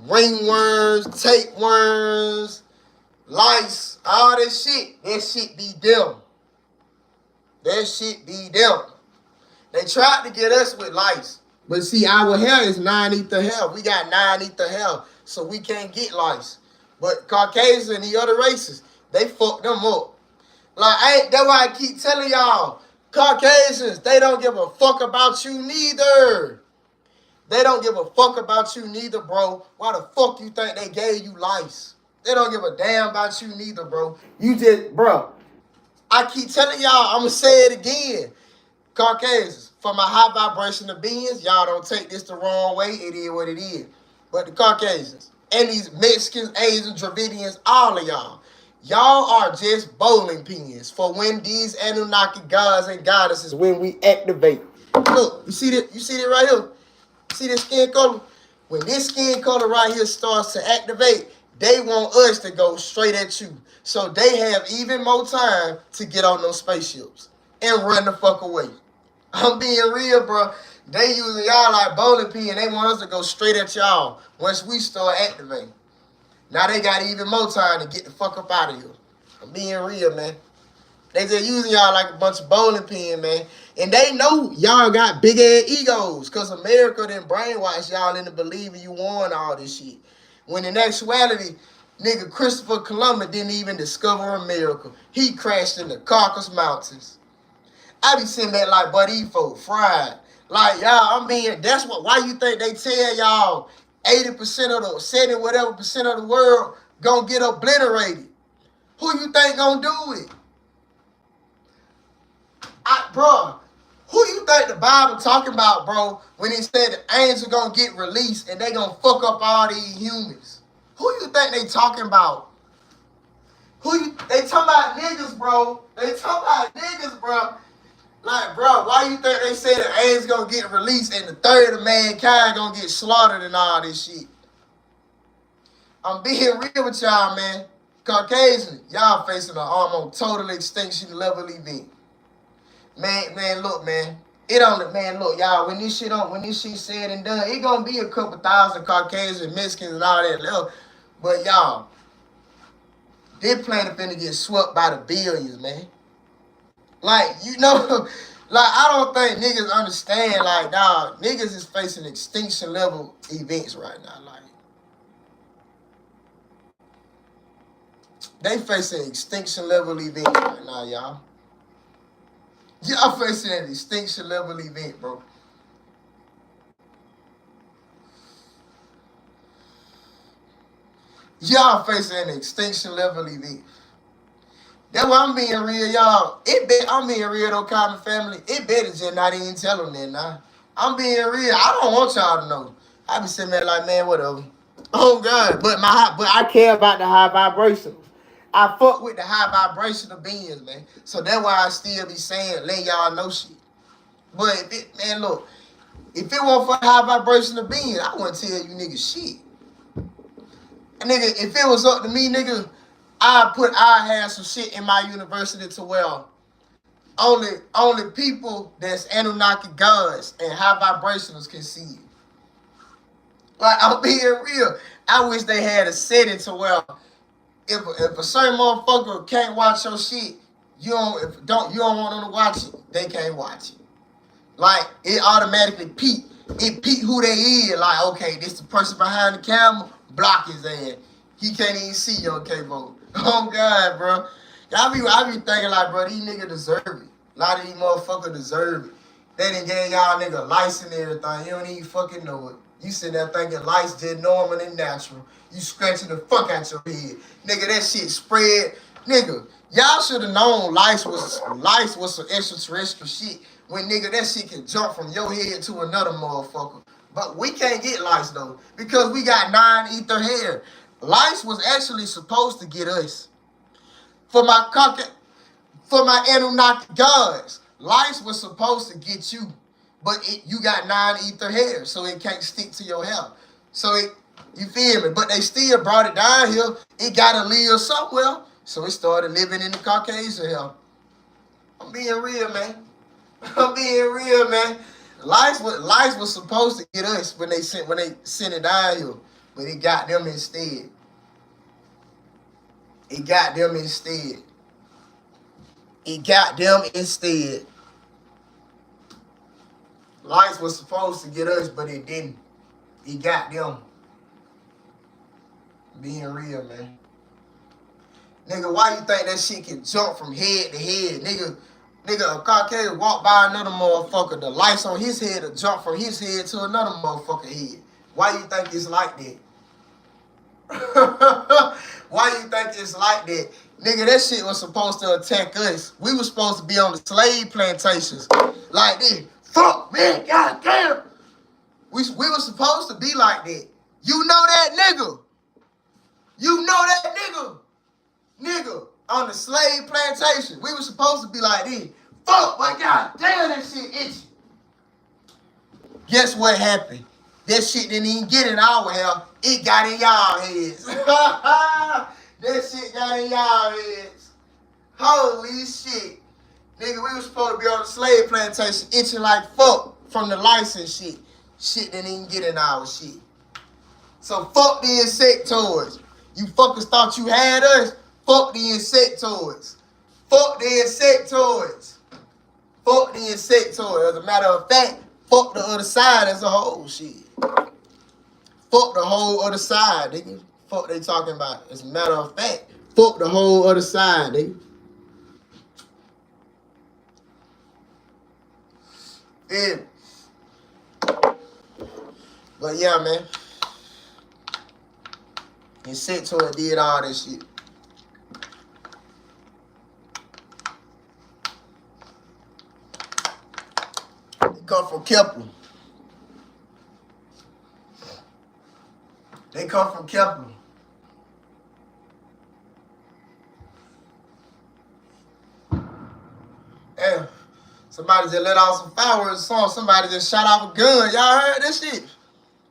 Ringworms, tapeworms, lice, all that shit. That shit be them. That shit be them. They tried to get us with lice. But see, our hair is 9 ether hair. We got 9 ether hair, so we can't get lice. But Caucasians and the other races, they fucked them up. Like, that's why I keep telling y'all, Caucasians, they don't give a fuck about you neither. They don't give a fuck about you neither, bro. Why the fuck you think they gave you lice? They don't give a damn about you neither, bro. You just, bro, I keep telling y'all, I'm going to say it again. Caucasians, for my high vibration of beings, y'all don't take this the wrong way. It is what it is. But the Caucasians and these Mexicans, Asians, Dravidians, all of y'all are just bowling pins for when these Anunnaki gods and goddesses, when we activate. Look, you see that right here? See this skin color? When this skin color right here starts to activate, they want us to go straight at you. So they have even more time to get on those spaceships and run the fuck away. I'm being real, bro. They using y'all like bowling pin. They want us to go straight at y'all once we start activating. Now they got even more time to get the fuck up out of here. I'm being real, man. They just using y'all like a bunch of bowling pin, man. And they know y'all got big ass egos. Cause America done brainwashed y'all into believing you won all this shit. When in actuality, nigga Christopher Columbus didn't even discover America. He crashed in the Caucasus Mountains. I be sitting there like, but these folk fried. Like, y'all, I mean, that's why you think they tell y'all 80% of the, 70 whatever percent of the world gonna get obliterated? Who you think gonna do it? Bro, who you think the Bible talking about, bro, when it said the angels gonna get released and they gonna fuck up all these humans? Who you think they talking about? They talking about niggas, bro. They talking about niggas, bro. Like, bro, why you think they say the angels gonna get released and the third of mankind gonna get slaughtered and all this shit? I'm being real with y'all, man. Caucasian, y'all facing an almost total extinction level event. Man, look, man. Look, y'all, when this shit said and done, it gonna be a couple thousand Caucasian, Mexicans and all that. But y'all, this planet finna get swept by the billions, man. Like, you know, like, I don't think niggas understand, like, dog, niggas is facing extinction level events right now. Like, they facing extinction level events right now, y'all. Y'all facing an extinction level event, bro. Y'all facing an extinction level event. That's why I'm being real, y'all. I'm being real though, common family. It better just not even tell them that now. I'm being real. I don't want y'all to know. I be sitting there like, man, whatever. Oh God, but I care about the high vibrations. I fuck with the high vibrational beings, man. So that's why I still be saying, let y'all know shit. But man, look, if it weren't for high vibrational beings, I wouldn't tell you niggas shit. And nigga, if it was up to me, nigga, I have some shit in my university to where only people that's Anunnaki gods and high vibrationals can see it. Like, I'm being real. I wish they had a setting to where if a certain motherfucker can't watch your shit, you don't want them to watch it, they can't watch it. Like, it automatically peep. It peep who they is. Like, okay, this the person behind the camera, block his ass. He can't even see you on K-Vote. Oh God, bro. I be thinking like, bro, these niggas deserve it. A lot of these motherfuckers deserve it. They done gave y'all nigga lice and everything. You don't even fucking know it. You sitting there thinking lice just normal and natural. You scratching the fuck out your head. Nigga, that shit spread. Nigga, y'all should have known lice was some extraterrestrial shit. When nigga, that shit can jump from your head to another motherfucker. But we can't get lice though, because we got 9 ether hair. Lice was actually supposed to get us. For my Anunnaki gods, lice was supposed to get you. But you got 9 ether hair, so it can't stick to your hair. So you feel me? But they still brought it down here. It gotta live somewhere. So it started living in the Caucasian hair. I'm being real, man. I'm being real, man. Lice was supposed to get us when they sent it down here. But it got them instead. It got them instead. Lice was supposed to get us, but it didn't. It got them. Being real, man. Nigga, why you think that shit can jump from head to head? Nigga, a Caucasian walk by another motherfucker. The lice on his head will jump from his head to another motherfucker head. Why you think it's like that? Why you think it's like that? Nigga, that shit was supposed to attack us. We were supposed to be on the slave plantations. Like this. Fuck, man, goddamn. We were supposed to be like that. You know that nigga. You know that nigga. Nigga, on the slave plantation. We were supposed to be like this. Fuck, my goddamn, that shit itchy. Guess what happened? That shit didn't even get in our hair. It got in y'all heads. That shit got in y'all heads. Holy shit. Nigga, we was supposed to be on the slave plantation itching like fuck. from the license shit. Shit didn't even get in our shit. So fuck the Insectoids. You fuckers thought you had us? Fuck the Insectoids. Fuck the Insectoids. Fuck the Insectoids. As a matter of fact, fuck the other side as a whole shit. Fuck the whole other side, nigga. Fuck they talking about. As a matter of fact, fuck the whole other side, nigga. Yeah. But yeah, man. Insectoid did all this shit. They come from Kepler. They come from Kepler. Hey, somebody just let off some fireworks. Somebody just shot off a gun. Y'all heard this shit?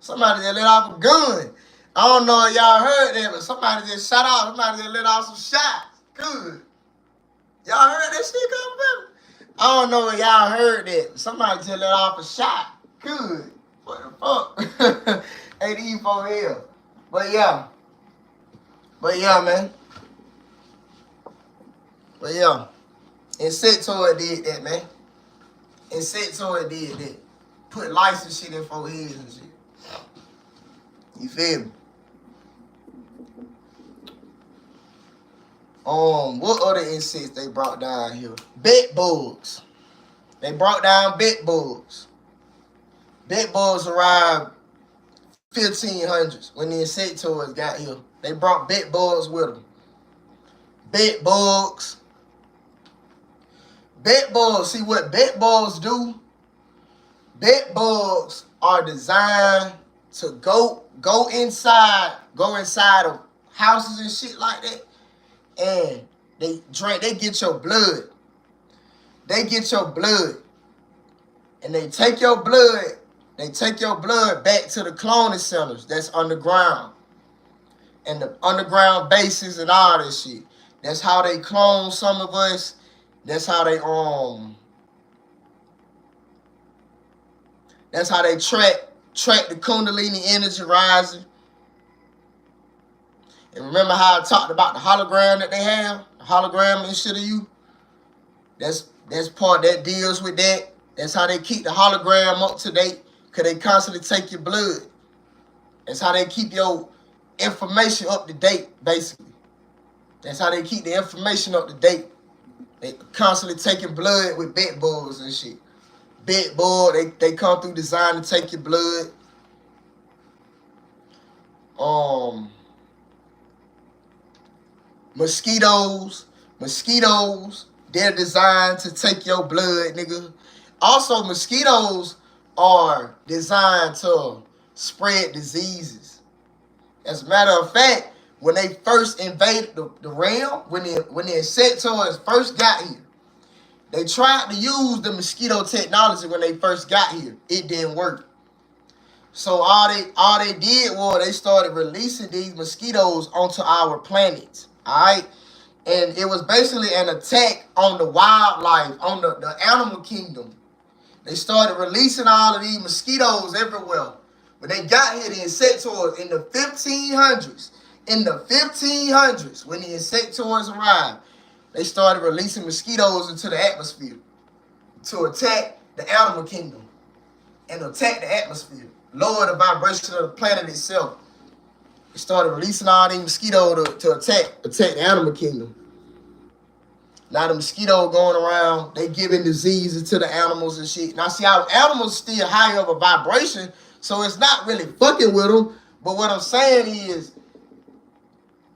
Somebody just let off a gun. I don't know if y'all heard that, but somebody just shot off. Somebody just let off some shots. Good. Y'all heard that shit come from? I don't know if y'all heard that. Somebody just let off a shot. Good. What the fuck? Ain't even for hell. But yeah. Man. But yeah. Insectoid did that, man. Insectoid did that. Put license shit in 4 heads and shit. You feel me? What other insects they brought down here? Bed bugs. They brought down bed bugs. Bed bugs arrived 1500s when the Insectoids got here. They brought bed bugs with them. Bed bugs. Bed bugs. See what bed bugs do? Bed bugs are designed to go inside of houses and shit like that. And they get your blood. They get your blood. And they take your blood back to the cloning centers that's underground. And the underground bases and all this shit. That's how they clone some of us. That's how they track the Kundalini energy rising. And remember how I talked about the hologram that they have? The hologram and shit of you? That's part that deals with that. That's how they keep the hologram up to date. Because they constantly take your blood. That's how they keep your information up to date, basically. That's how they keep the information up to date. They constantly taking blood with bed bugs and shit. Bed bug, they come through design to take your blood. Mosquitoes, they're designed to take your blood, nigga. Also, mosquitoes are designed to spread diseases. As a matter of fact, when they first invaded the realm, when the Insectoids first got here, they tried to use the mosquito technology when they first got here. It didn't work. So all they did was they started releasing these mosquitoes onto our planet. Alright? And it was basically an attack on the wildlife, on the animal kingdom. They started releasing all of these mosquitoes everywhere. When they got here, the Insectoids in the 1500s, when the Insectoids arrived, they started releasing mosquitoes into the atmosphere to attack the animal kingdom and attack the atmosphere, lower the vibration of the planet itself. They started releasing all these mosquitoes to attack the animal kingdom. Now the mosquito going around, they giving diseases to the animals and shit. Now see, our animals still higher of a vibration, so it's not really fucking with them. But what I'm saying is,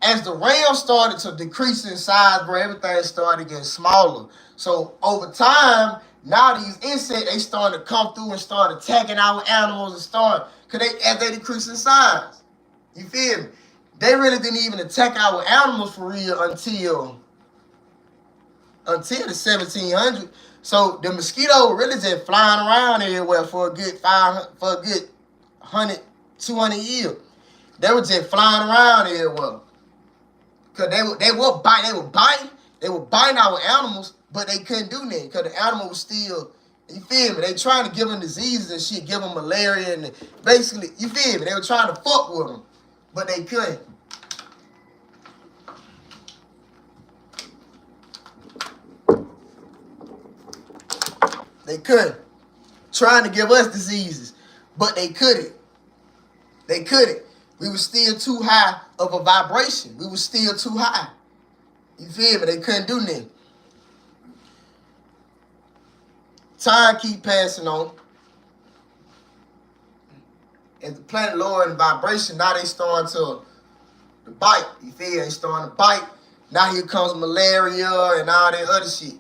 as the realm started to decrease in size, bro, everything started getting smaller. So over time, now these insects, they starting to come through and start attacking our animals and as they decrease in size. You feel me? They really didn't even attack our animals for real until the 1700s. So the mosquito really just flying around everywhere for a good 100, 200 years. They were just flying around everywhere. Cause they were biting our animals, but they couldn't do nothing because the animal was still You feel me? They trying to give them diseases and shit, give them malaria and basically, you feel me? They were trying to fuck with them, but they couldn't. They couldn't. Trying to give us diseases, but they couldn't. They couldn't. We were still too high of a vibration. We were still too high. You feel me? They couldn't do nothing. Time keep passing on. As the planet lowering vibration, now they starting to bite. You feel me? They starting to bite. Now here comes malaria and all that other shit.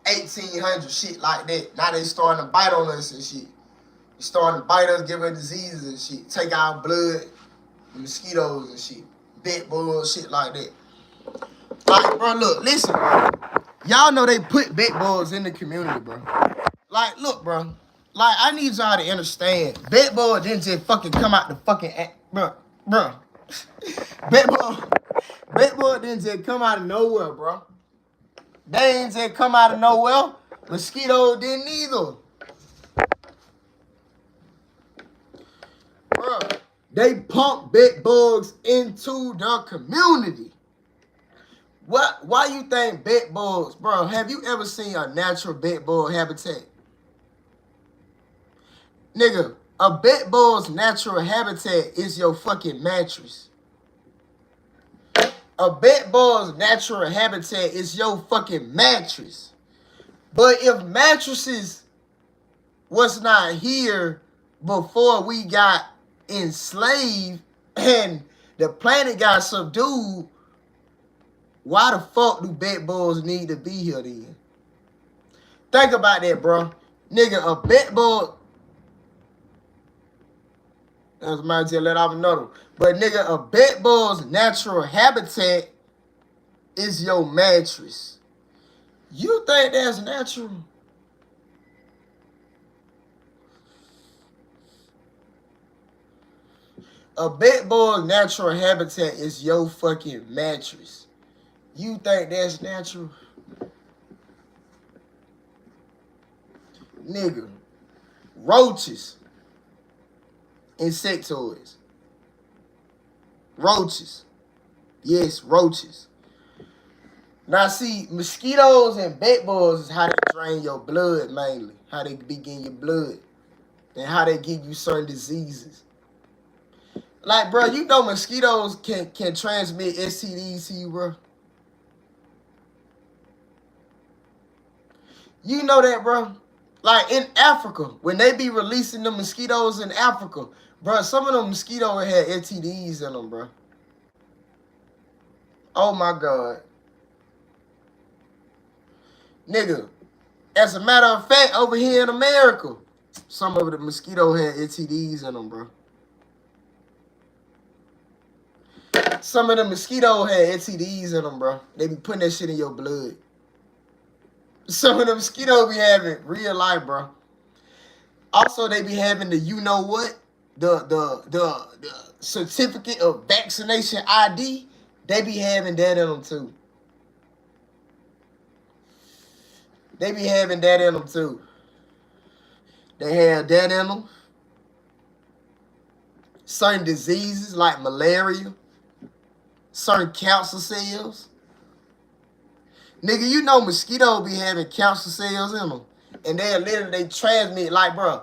1800 shit like that. Now they starting to bite on us and shit. They starting to bite us, give us diseases and shit. Take our blood, the mosquitoes and shit. Bed bugs, shit like that. Like, bro, look, listen, bro. Y'all know they put bed bugs in the community, bro. Like, look, bro. Like, I need y'all to understand. Bed bugs didn't just fucking come out the fucking... Bro. Bed bugs didn't just come out of nowhere, bro. They ain't just come out of nowhere. Mosquito didn't either. Bro, they pump bed bugs into the community. What? Why you think bed bugs, bro? Have you ever seen a natural bed bug habitat? Nigga, a bed bug's natural habitat is your fucking mattress. A bed bug's natural habitat is your fucking mattress. But if mattresses was not here before we got enslaved and the planet got subdued, why the fuck do bed bugs need to be here then? Think about that, bro. Nigga, a bed bug... I was about to let off another. But nigga, a bed bug's natural habitat is your mattress. You think that's natural? A bed bug's natural habitat is your fucking mattress. You think that's natural? Nigga, roaches. Insectoids. Roaches. Yes, roaches. Now see, mosquitoes and bed bugs is how they drain your blood mainly. How they begin your blood. And how they give you certain diseases. Like, bro, you know mosquitoes can transmit STDs to you, bro. You know that, bro? Like, in Africa, when they be releasing the mosquitoes in Africa, bro, some of them mosquitoes had STDs in them, bro. Oh, my God. Nigga, as a matter of fact, over here in America, some of the mosquitoes had STDs in them, bro. Some of the mosquitoes had STDs in them, bro. They be putting that shit in your blood. Some of the mosquitoes be having real life, bro. Also, they be having the you know what? The certificate of vaccination ID. They be having that in them too. They be having that in them too. They have that in them. Certain diseases like malaria. Certain cancer cells. Nigga, you know mosquitoes be having cancer cells in them. And they transmit, like, bro,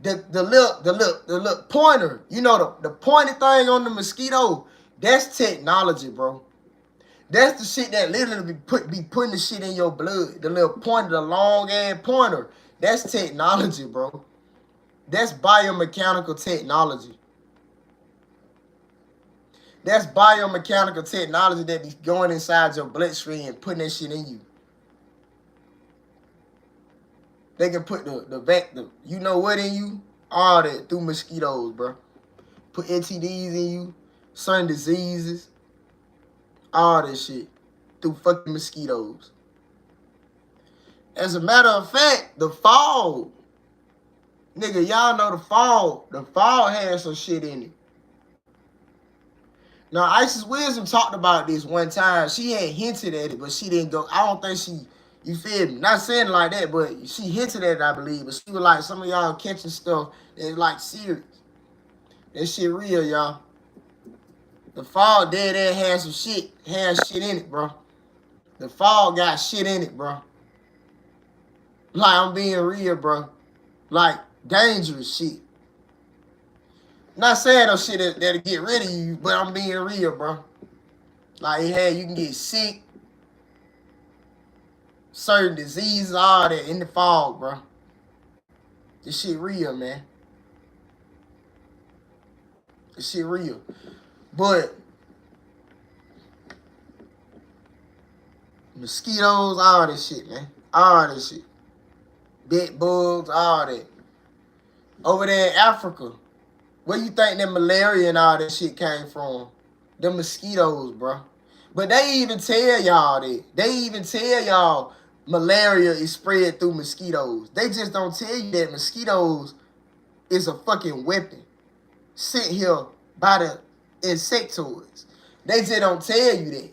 the little pointer, you know, the pointy thing on the mosquito, that's technology, bro. That's the shit that literally be putting the shit in your blood. The little pointer, the long ass pointer. That's technology, bro. That's biomechanical technology. That's biomechanical technology that be going inside your bloodstream and putting that shit in you. They can put the you know what in you? All that through mosquitoes, bro. Put STDs in you, certain diseases, all that shit through fucking mosquitoes. As a matter of fact, the fall, nigga, y'all know the fall has some shit in it. Now, Isis Wisdom talked about this one time. She had hinted at it, but she didn't go. I don't think You feel me? Not saying it like that, but she hinted at it, I believe. But she was like, some of y'all catching stuff that's like serious. That shit real, y'all. The fall dead ass had some shit, had shit in it, bro. The fall got shit in it, bro. Like, I'm being real, bro. Like, dangerous shit. Not saying no shit that'll get rid of you, but I'm being real, bro. Like, hey, you can get sick, certain diseases, all that in the fall, bro. This shit real, man. This shit real. But mosquitoes, all this shit, man. All this shit. Bed bugs, all that. Over there in Africa, where you think that malaria and all that shit came from? The mosquitoes, bro. But they even tell y'all that. They even tell y'all malaria is spread through mosquitoes. They just don't tell you that mosquitoes is a fucking weapon sent here by the insectoids. They just don't tell you that.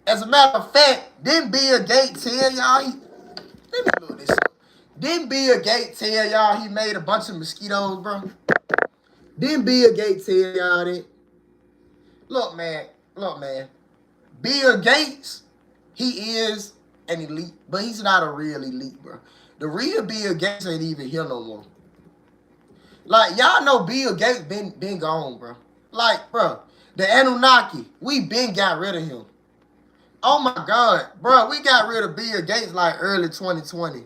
As a matter of fact, didn't Bill Gates tell y'all let me look this up. Didn't Bill Gates tell y'all he made a bunch of mosquitoes, bro? Didn't Bill Gates tell y'all that? Look, man. Bill Gates, he is an elite, but he's not a real elite, bro. The real Bill Gates ain't even here no more. Like, y'all know Bill Gates been gone, bro. Like, bro, the Anunnaki, we been got rid of him. Oh my God, bro, we got rid of Bill Gates like early 2020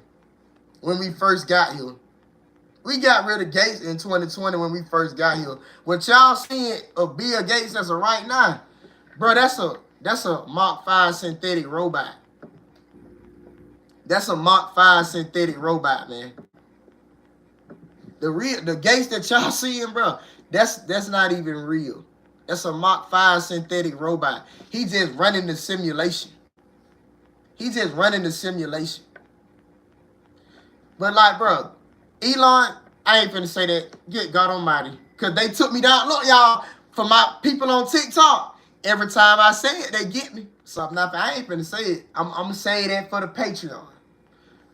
when we first got here. We got rid of Gates in 2020 when we first got here. What y'all seeing of Bill Gates as of right now, bro, that's a Mach 5 synthetic robot. That's a Mach 5 synthetic robot, man. The Gates that y'all seeing, bro, that's not even real. That's a Mach 5 synthetic robot. He just running the simulation. He just running the simulation. But like, bro, Elon, I ain't finna say that. Good God Almighty, cause they took me down. Look, y'all, for my people on TikTok, every time I say it, they get me. So I ain't finna say it. I'm gonna say that for the Patreon.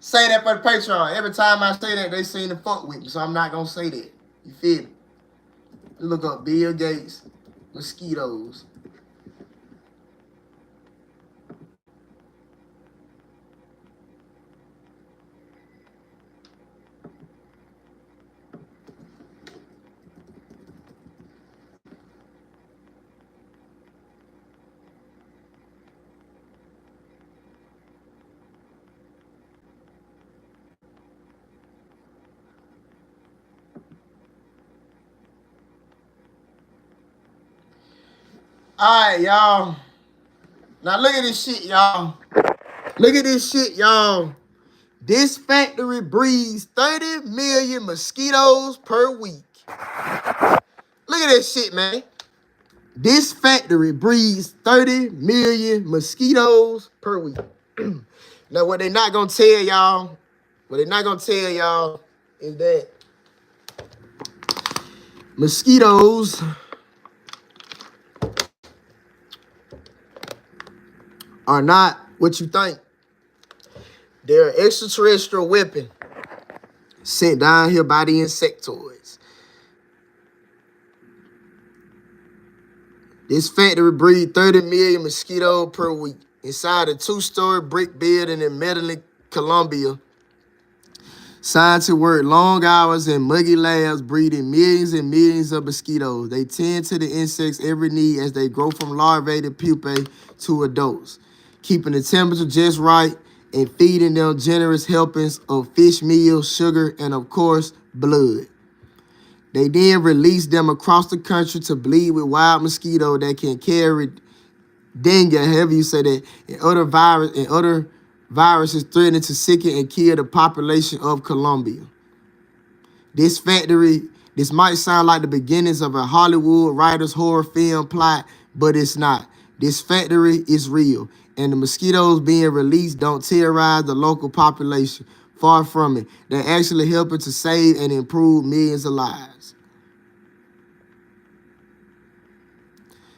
Say that for the Patreon. Every time I say that, they seem to fuck with me. So I'm not gonna say that. You feel me? Look up Bill Gates, mosquitoes. Alright, y'all. Now look at this shit, y'all. Look at this shit, y'all. This factory breeds 30 million mosquitoes per week. Look at this shit, man. This factory breeds 30 million mosquitoes per week. Now, what they not gonna tell y'all, is that mosquitoes are not what you think. They're an extraterrestrial weapon sent down here by the insectoids. This factory breeds 30 million mosquitoes per week inside a 2-story brick building in Medellin, Colombia. Scientists work long hours in muggy labs breeding millions and millions of mosquitoes. They tend to the insects' every need as they grow from larvae to pupae to adults, keeping the temperature just right and feeding them generous helpings of fish meal, sugar, and of course, blood. They then release them across the country to bleed with wild mosquito that can carry dengue, however you say that, and other viruses threatening to sicken and kill the population of Colombia. This might sound like the beginnings of a Hollywood writer's horror film plot, but it's not. This factory is real, and the mosquitoes being released don't terrorize the local population. Far from it. They're actually helping to save and improve millions of lives.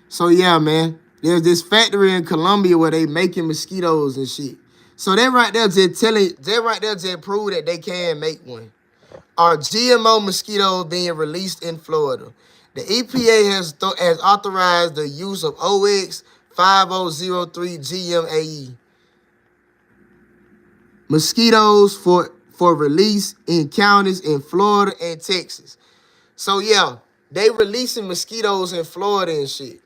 So yeah, man, there's this factory in Colombia where they making mosquitoes and shit. So they right there just prove that they can make one. Are GMO mosquitoes being released in Florida? The EPA has authorized the use of OX 5003 GMAE mosquitoes for release in counties in Florida and Texas. So yeah, they releasing mosquitoes in Florida and shit.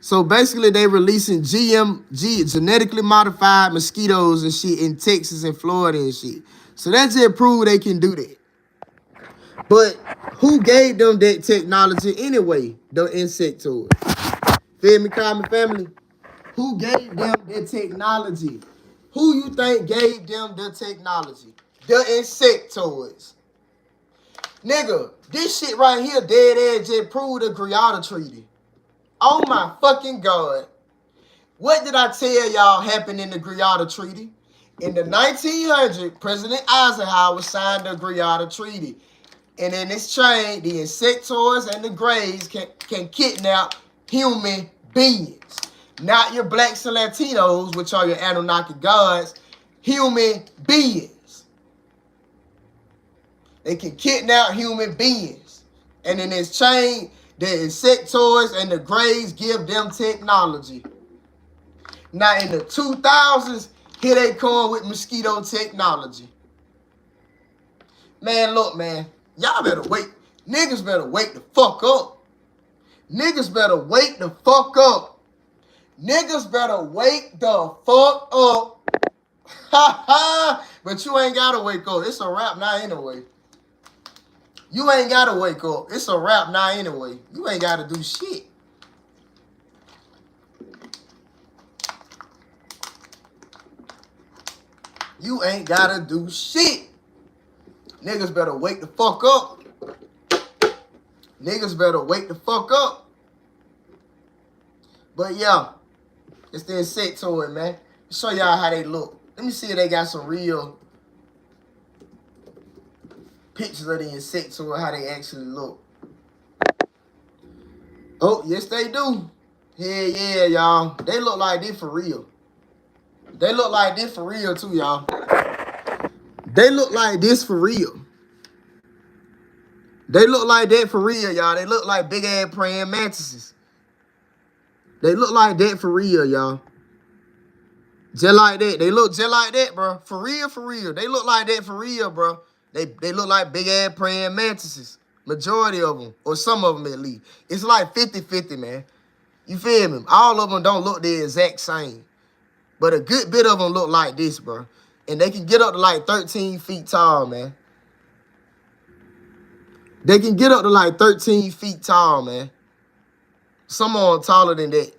So basically they releasing genetically modified mosquitoes and shit in Texas and Florida and shit. So that just prove they can do that. But who gave them that technology anyway? The Insectoids. Feel me, common family? Who gave them that technology? Who you think gave them the technology? The Insectoids. Nigga, this shit right here dead ass just proved the Gata Treaty. Oh my fucking God. What did I tell y'all happened in the Gata Treaty? In the 1900s, President Eisenhower signed the Gata Treaty. And in exchange, the Insectoids and the Greys can kidnap human beings. Not your blacks and Latinos, which are your Anunnaki gods, human beings. They can kidnap human beings. And in exchange, the Insectoids and the Greys give them technology. Now in the 2000s, here they come with mosquito technology. Man, look, man. Y'all better wait. Niggas better wake the fuck up. Niggas better wake the fuck up. Niggas better wake the fuck up. Ha ha. But you ain't gotta wake up. It's a wrap now anyway. You ain't gotta wake up. It's a wrap now anyway. You ain't gotta do shit. You ain't gotta do shit. Niggas better wake the fuck up. Niggas better wake the fuck up. But yeah, it's the Insectoid, man. Show y'all how they look. Let me see if they got some real pictures of the Insectoid, how they actually look. Oh, yes they do. Yeah, y'all. They look like this for real. They look like this for real too, y'all. They look like this for real. They look like that for real, y'all. They look like big ass praying mantises. They look like that for real, y'all. Just like that. They look just like that, bro. For real, for real. They look like that for real, bro. They look like big ass praying mantises. Majority of them, or some of them at least. It's like 50-50, man. You feel me? All of them don't look the exact same. But a good bit of them look like this, bro. And they can get up to like 13 feet tall, man. They can get up to like 13 feet tall, man. Some of them taller than that.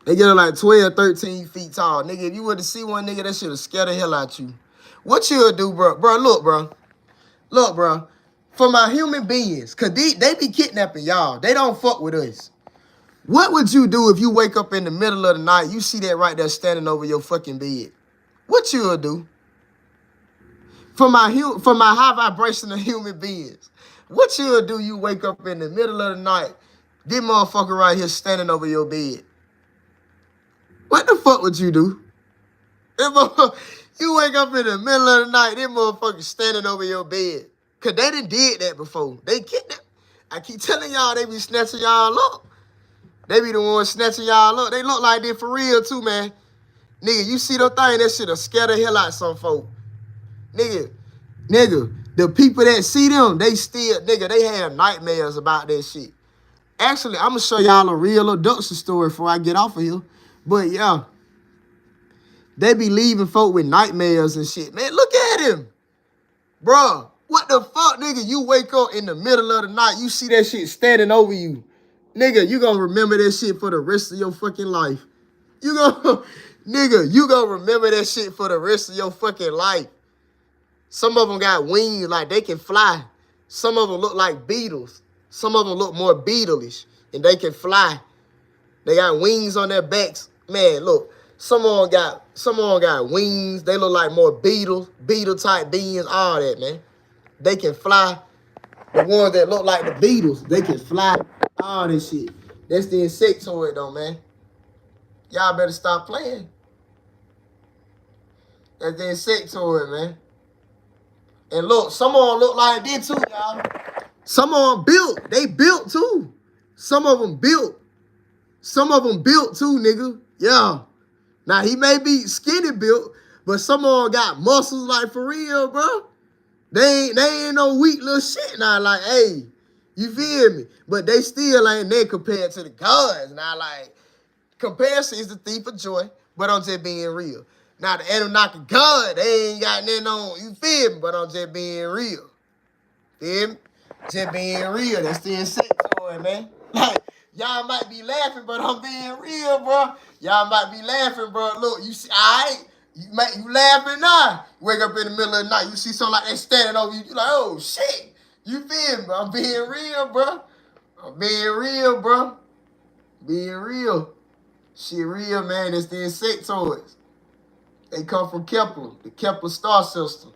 They get up like 12, 13 feet tall. Nigga, if you were to see one nigga, that shit would scare the hell out you. What you'll do, bro? Bro, look, bro. Look, bro. For my human beings, because they be kidnapping y'all. They don't fuck with us. What would you do if you wake up in the middle of the night, you see that right there standing over your fucking bed? What you'll do? For my high vibrational human beings, what you'll do, you wake up in the middle of the night, this motherfucker right here standing over your bed. What the fuck would you do? You wake up in the middle of the night, this motherfucker standing over your bed. Because they done did that before. They kidnapped. I keep telling y'all, they be snatching y'all up. They be the ones snatching y'all up. They look like that for real too, man. Nigga, you see the thing, that shit'll scare the hell out of some folk. Nigga, the people that see them, they still, nigga, they have nightmares about that shit. Actually, I'm going to show y'all a real abduction story before I get off of here. But yeah, they be leaving folk with nightmares and shit. Man, look at him. Bruh, what the fuck, nigga? You wake up in the middle of the night, you see that shit standing over you. Nigga, you gonna remember that shit for the rest of your fucking life. Nigga, you gonna remember that shit for the rest of your fucking life. Some of them got wings, like they can fly. Some of them look like beetles. Some of them look more beetle-ish, and they can fly. They got wings on their backs. Man, look, some of them got wings. They look like more beetle-type beings, all that, man. They can fly. The ones that look like the beetles, they can fly. All this shit. That's the Insectoid, though, man. Y'all better stop playing. That's the Insectoid, man. And look, some of them look like this too, y'all. Some of them built. They built too. Some of them built. Some of them built too, nigga. Yeah. Now, he may be skinny built, but some of them got muscles like for real, bro. They ain't no weak little shit now. Like, hey, you feel me? But they still ain't there compared to the gods. Now, like, comparison is the thief of joy, but I'm just being real. Now, the Anunnaki God, they ain't got nothing on, you feel me? But I'm just being real. Feel me? Just being real. That's the Insectoid, man. Like, y'all might be laughing, but I'm being real, bro. Y'all might be laughing, bro. Look, you see, all right? You laughing now. Wake up in the middle of the night, you see something like that standing over you. You like, oh, shit. You feel me? I'm being real, bro. I'm being real, bro. Being real. Shit real, man. It's the Insectoids. They come from Kepler, the Kepler star system.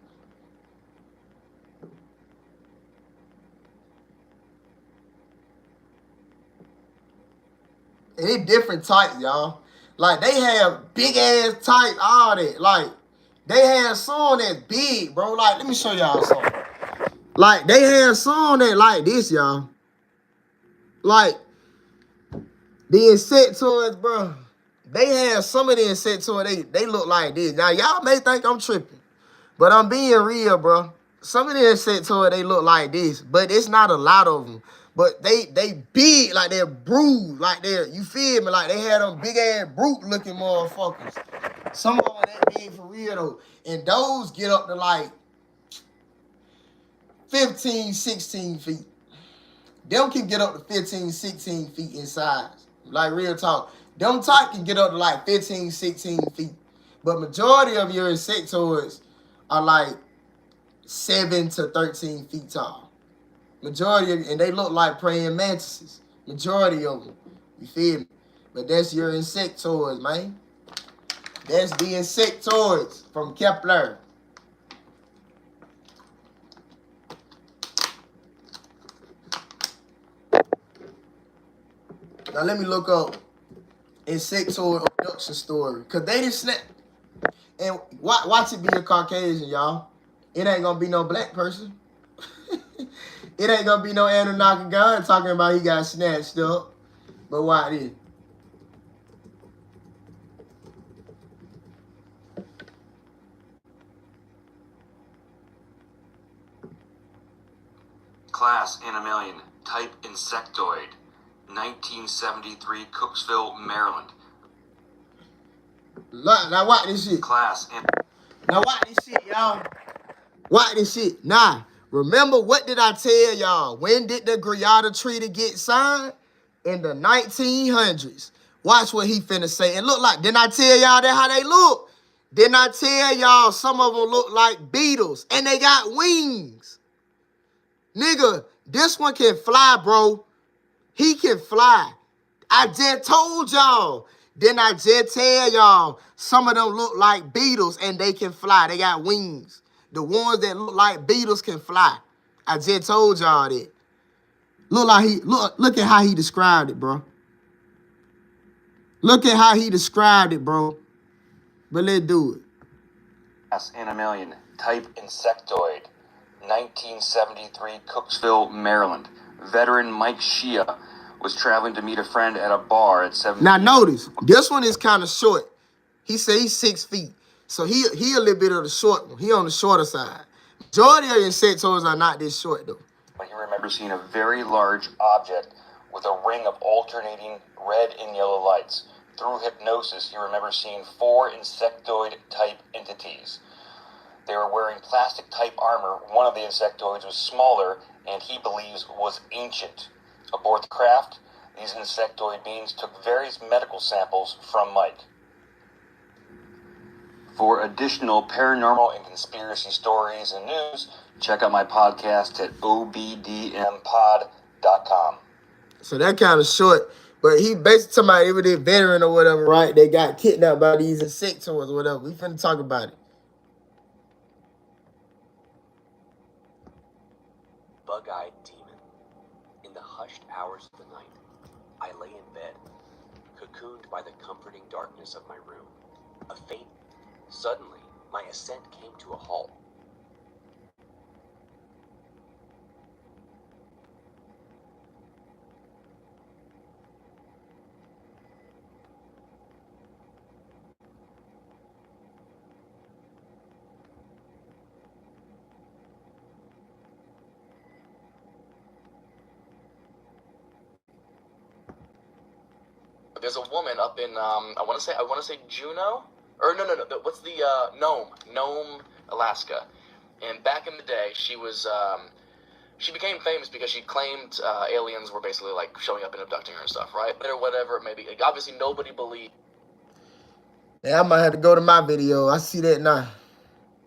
And they different types, y'all. Like, they have big ass type, all that. Like, they have some that's big, bro. Like, let me show y'all something. Like, they have some that like this, y'all. Like, the Insectoids, bro. They have some of the Insectoids, they look like this. Now, y'all may think I'm tripping, but I'm being real, bro. Some of the Insectoids, they look like this, but it's not a lot of them. But they big, like they're bruised, like they're, you feel me? Like they had them big ass brute looking motherfuckers. Some of them are that big for real though. And those get up to like 15, 16 feet. Them can get up to 15, 16 feet in size. Like real talk. Them type can get up to like 15, 16 feet. But majority of your Insectoids are like 7 to 13 feet tall. Majority of, and they look like praying mantises. Majority of them. You feel me? But that's your Insectoids, man. That's the Insectoids from Kepler. Now let me look up Insectoid abduction story. Cause they didn't snap. And watch it be a Caucasian, y'all. It ain't gonna be no black person. It ain't gonna be no Anunnaki God talking about he got snatched up. But why this? Class in a million. Type Insectoid. 1973, Cooksville, Maryland. Now watch this shit. Class in... Now watch this shit, y'all. Watch this shit. Nah, remember what did I tell y'all? When did the Gata Treaty get signed? In the 1900s. Watch what he finna say. And look like, didn't I tell y'all that how they look? Didn't I tell y'all some of them look like beetles? And they got wings. Nigga, this one can fly, bro. He can fly. I just told y'all. Didn't I just tell y'all some of them look like beetles and they can fly. They got wings. The ones that look like beetles can fly. I just told y'all that. Look at how he described it, bro. Look at how he described it, bro. But let's do it. Class in a million. Type Insectoid. 1973, Cooksville, Maryland. Veteran Mike Shea was traveling to meet a friend at a bar at 7 Now notice, this one is kind of short. He said he's 6 feet. So he a little bit of the short one. He on the shorter side. Majority of Insectoids are not this short though. But he remembers seeing a very large object with a ring of alternating red and yellow lights. Through hypnosis, he remembers seeing 4 Insectoid-type entities. They were wearing plastic-type armor. One of the Insectoids was smaller and he believes was ancient. Aboard the craft, these Insectoid beings took various medical samples from Mike. For additional paranormal and conspiracy stories and news, check out my podcast at obdmpod.com. So that kind of short. But he basically talking about if they're veteran or whatever, right? They got kidnapped by these Insectoids or whatever. We finna talk about it. Bug-eyed demon. In the hushed hours of the night, I lay in bed, cocooned cocooned by the comforting darkness of my room. Suddenly, my ascent came to a halt. There's a woman up in I want to say Juneau, or no, what's the Nome, Alaska. And back in the day, she became famous because she claimed aliens were basically like showing up and abducting her and stuff, right? Or whatever it may be. Like, obviously, nobody believed. Yeah, I might have to go to my video. I see that now.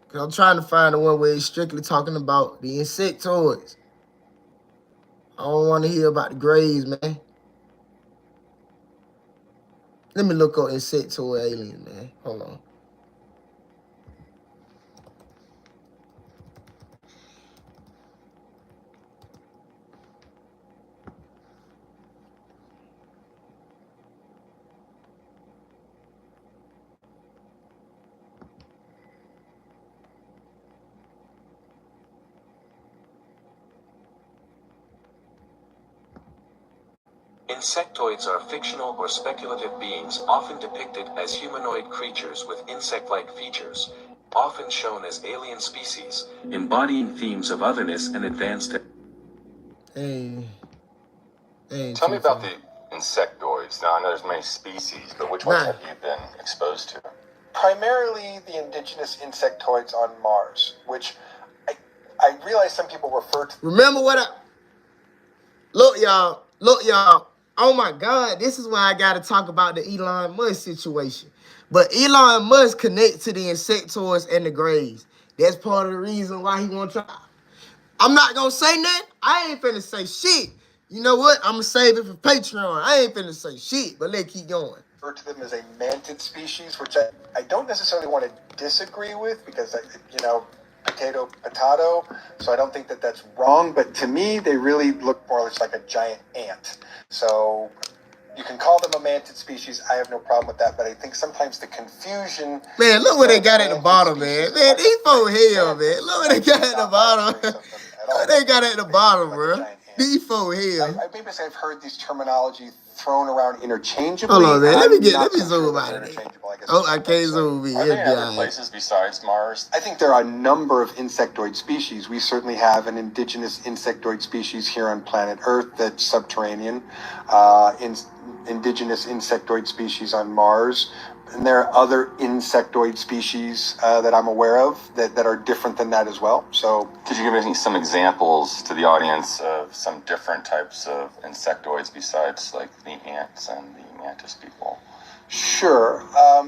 Cause I'm trying to find the one where he's strictly talking about the insectoids. I don't want to hear about the grays, man. Let me look up insectoid alien, man. Hold on. Insectoids are fictional or speculative beings often depicted as humanoid creatures with insect-like features, often shown as alien species, embodying themes of otherness and advanced. Hey. Tell me about the insectoids. Now, I know there's many species, but which ones have you been exposed to? Primarily the indigenous insectoids on Mars, which I realize some people refer to. Remember what I... Look, y'all. Oh, my God. This is why I got to talk about the Elon Musk situation. But Elon Musk connects to the insectoids and the grays. That's part of the reason why he wants to... I'm not going to say nothing. I ain't finna say shit. You know what? I'm going to save it for Patreon. I ain't finna say shit, but let's keep going. Refer to them as a mantid species, which I don't necessarily want to disagree with because, potato, so I don't think that that's wrong, but to me, they really look more or less like a giant ant. So you can call them a mantid species. I have no problem with that, but I think sometimes the confusion... Man, look what they got at the bottom, man. Man, these folks hell, man. Look what they got at the bottom. Look what they got at the bottom, bro. These folks hell. I've heard these terminology thrown around interchangeably. Hold on, man. Let me zoom out of it. Oh, I can't zoom in. Are there any other places besides Mars? I think there are a number of insectoid species. We certainly have an indigenous insectoid species here on planet Earth that's subterranean. Indigenous insectoid species on Mars. And there are other insectoid species that I'm aware of that are different than that as well. So, could you give me some examples to the audience of some different types of insectoids besides like the ants and the mantis people? Sure.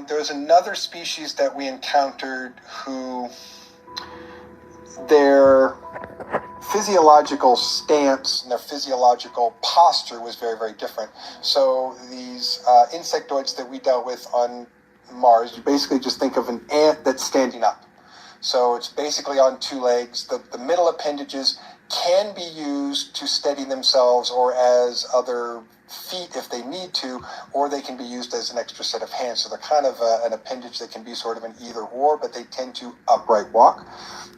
There was another species that we encountered who their physiological stance and their physiological posture was very, very different. So these insectoids that we dealt with on Mars, you basically just think of an ant that's standing up. So it's basically on two legs. The middle appendages can be used to steady themselves or as other feet if they need to, or they can be used as an extra set of hands. So they're kind of an appendage that can be sort of an either or, but they tend to upright walk.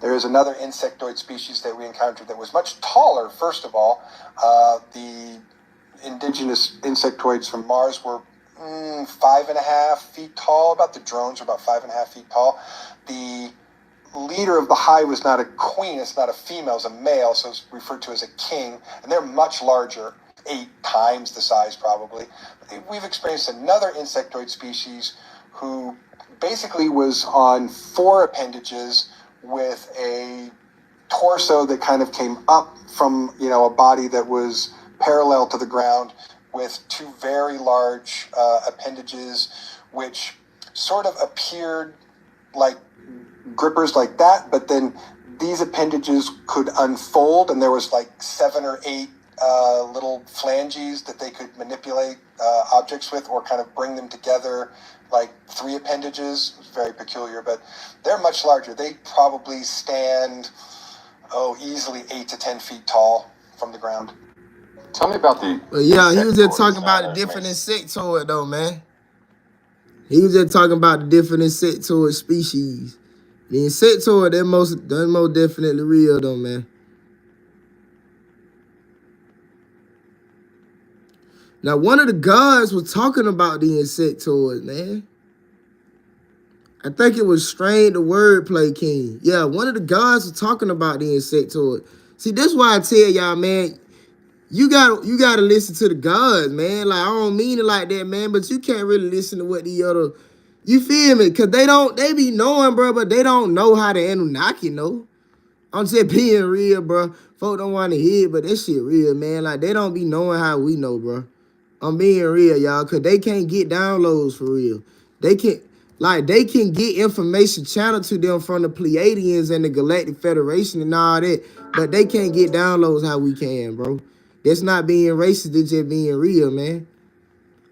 There is another insectoid species that we encountered that was much taller, first of all. The indigenous insectoids from Mars were 5.5 feet tall. About the drones are about 5.5 feet tall. The leader of the hive was not a queen, it's not a female, it's a male, so it's referred to as a king, and they're much larger, 8 times the size probably. We've experienced another insectoid species who basically was on 4 appendages with a torso that kind of came up from, a body that was parallel to the ground with 2 very large appendages, which sort of appeared like grippers like that, but then these appendages could unfold, and there was like 7 or 8 little phalanges that they could manipulate objects with, or kind of bring them together like 3 appendages. It was very peculiar, but they're much larger. They probably stand, easily 8 to 10 feet tall from the ground. Tell me about the. But yeah, he was just Insectoids, talking about the different insectoid though, man. He was just talking about the different insectoid species. The insectoid, they're most definitely real though, man. Now, one of the gods was talking about the insectoids, man. I think it was Strain the Wordplay King. Yeah, one of the gods was talking about the insectoid. See, that's why I tell y'all, man, you gotta listen to the gods, man. Like, I don't mean it like that, man, but you can't really listen to what the other, you feel me? Cause they be knowing, bro, but they don't know how the Anunnaki know. I'm just being real, bro. Folk don't want to hear it, but that shit real, man. Like, they don't be knowing how we know, bro. I'm being real, y'all, because they can't get downloads for real. They can get information channeled to them from the Pleiadians and the Galactic Federation and all that, but they can't get downloads how we can, bro. That's not being racist, it's just being real, man.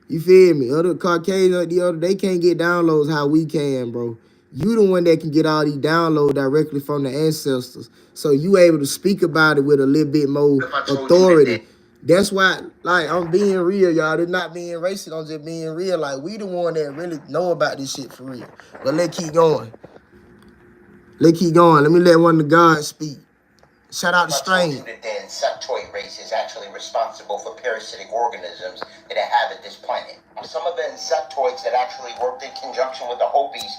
You feel me? Other Caucasians, they can't get downloads how we can, bro. You the one that can get all these downloads directly from the ancestors. So you able to speak about it with a little bit more authority. That's why, like, I'm being real, y'all. They're not being racist. I'm just being real. Like, we the one that really know about this shit for real. But let's keep going. Let's keep going. Let me let one of the gods speak. Shout out to Strange. That the insectoid race is actually responsible for parasitic organisms that inhabit this planet. Some of the insectoids that actually worked in conjunction with the Hopis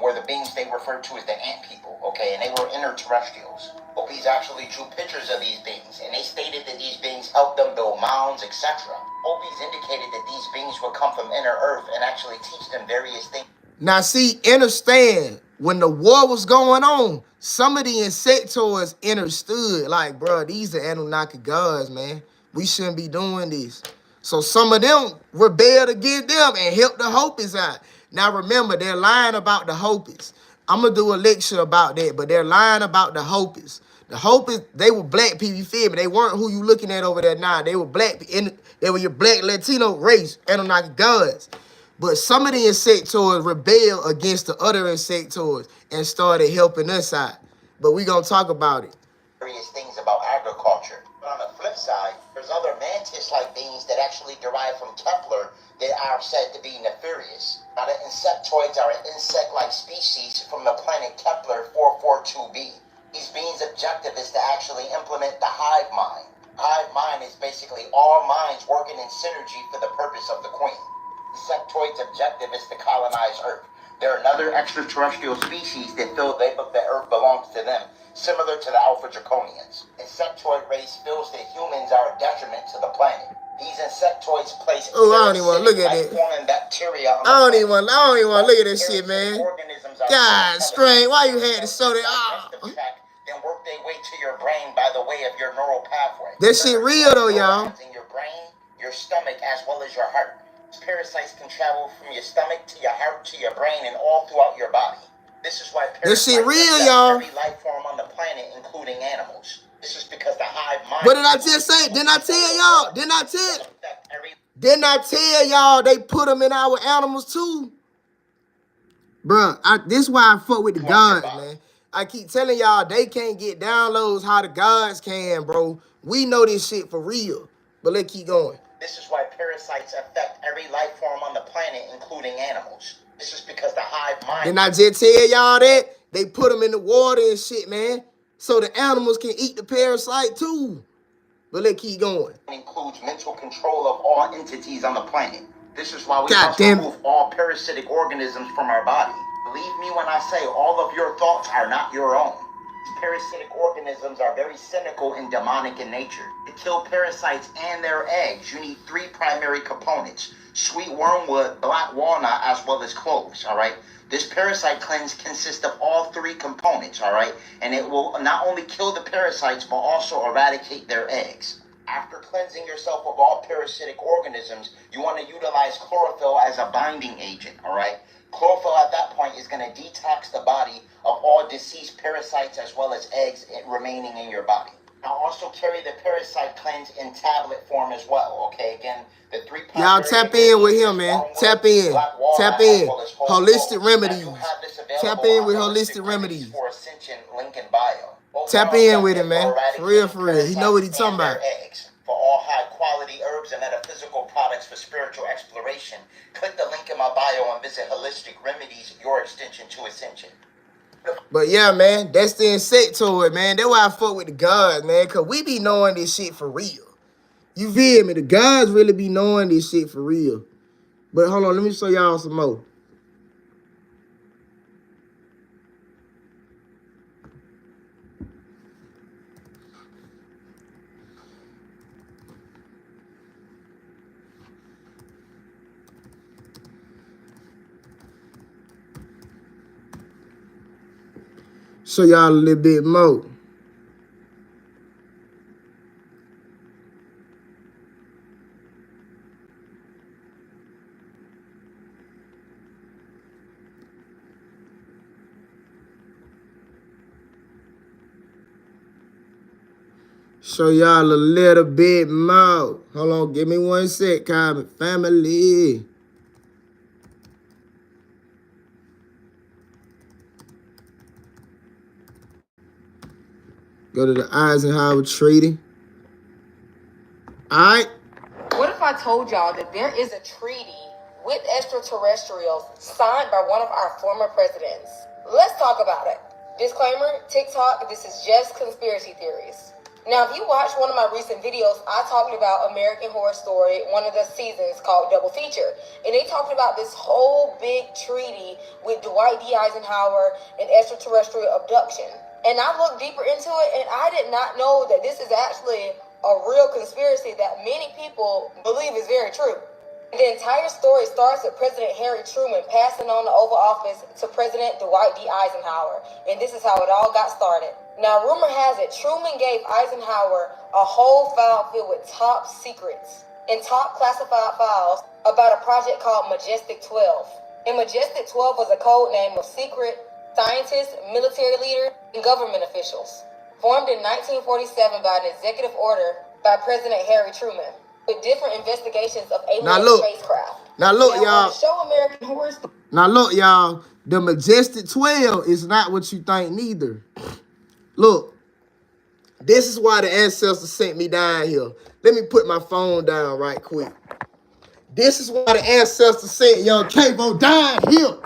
were the beings they referred to as the ant people, okay? And they were interterrestrials. Hopis actually drew pictures of these beings, and they stated that these beings helped them build mounds, etc. Hopis indicated that these beings would come from inner Earth and actually teach them various things. Now, see, understand, when the war was going on, some of the insectoids understood, like, bro, these are Anunnaki gods, man. We shouldn't be doing this. So some of them rebelled against them and helped the Hopis out. Now, remember, they're lying about the Hopis. I'm going to do a lecture about that, but they're lying about the Hopis. The Hopis, they were black people, you feel me? They weren't who you looking at over there now. They were black, they were your black Latino race, Anunnaki gods. But some of the insectoids rebelled against the other insectoids and started helping us out. But we gonna talk about it. Various things about agriculture. But on the flip side, there's other mantis-like beings that actually derive from Kepler that are said to be nefarious. Now, the insectoids are an insect-like species from the planet Kepler 442b. These beings' objective is to actually implement the hive mind. Hive mind is basically all minds working in synergy for the purpose of the queen. Insectoids' objective is to colonize Earth. They're another extraterrestrial species that feel that Earth belongs to them, similar to the Alpha Draconians. Insectoid race feels that humans are a detriment to the planet. These insectoids place I don't even want to look at it. Bacteria on I don't even want to look at this shit, man. God, Strange, why you had to show that? Then work their way to your brain by the way of your neural pathway. This shit real though, y'all. In your brain, your stomach, as well as your heart. Parasites can travel from your stomach to your heart to your brain and all throughout your body. This is why parasites this shit real, y'all. Every life form on the planet, including animals. This is because the hive mind. What did I just say? Didn't I tell y'all? Didn't I tell y'all they put them in our animals too? Bruh, this is why I fuck with the gods, man. I keep telling y'all they can't get downloads how the gods can, bro. We know this shit for real. But let's keep going. This is why parasites affect every life form on the planet, including animals. This is because the hive mind... Didn't I just tell y'all that? They put them in the water and shit, man. So the animals can eat the parasite too. But let's keep going. It includes mental control of all entities on the planet. This is why we must remove all parasitic organisms from our body. Believe me when I say all of your thoughts are not your own. Parasitic organisms are very cynical and demonic in nature. To kill parasites and their eggs, you need 3 primary components: sweet wormwood, black walnut, as well as cloves, all right? This parasite cleanse consists of all 3 components, all right? And it will not only kill the parasites, but also eradicate their eggs. After cleansing yourself of all parasitic organisms, you want to utilize chlorophyll as a binding agent, all right? Chlorophyll at that point is going to detox the body of all deceased parasites as well as eggs remaining in your body. Now also carry the parasite cleanse in tablet form as well, okay? Again, the 3 y'all tap in with him, man. Tap in. Tap in. Holistic remedies. Tap in with holistic remedies. For Ascension, link in bio. Tap in with him, man. For real, for real. He know what he's talking about. For all high-quality herbs and metaphysical products for spiritual exploration, click the link in my bio and visit Holistic Remedies, your extension to Ascension. But yeah, man, that's the Insectoid, man. That's why I fuck with the gods, man, because we be knowing this shit for real. You feel me? The gods really be knowing this shit for real. But hold on, let me show y'all some more. Show y'all a little bit more. Show y'all a little bit more. Hold on, give me 1 sec, comment family. Go to the Eisenhower Treaty. All right. What if I told y'all that there is a treaty with extraterrestrials signed by one of our former presidents? Let's talk about it. Disclaimer, TikTok, this is just conspiracy theories. Now, if you watched one of my recent videos, I talked about American Horror Story, one of the seasons called Double Feature. And they talked about this whole big treaty with Dwight D. Eisenhower and extraterrestrial abduction. And I looked deeper into it, and I did not know that this is actually a real conspiracy that many people believe is very true. The entire story starts with President Harry Truman passing on the Oval Office to President Dwight D. Eisenhower, and this is how it all got started. Now, rumor has it Truman gave Eisenhower a whole file filled with top secrets and top classified files about a project called Majestic 12. And Majestic 12 was a code name of secret scientists, military leaders, and government officials. Formed in 1947 by an executive order by President Harry Truman, with different investigations of alien spacecraft. Now look, y'all. Show American Horror Story. Now look, y'all. The Majestic 12 is not what you think neither. Look, this is why the ancestors sent me down here. Let me put my phone down right quick. This is why the ancestors sent young Cavo down here.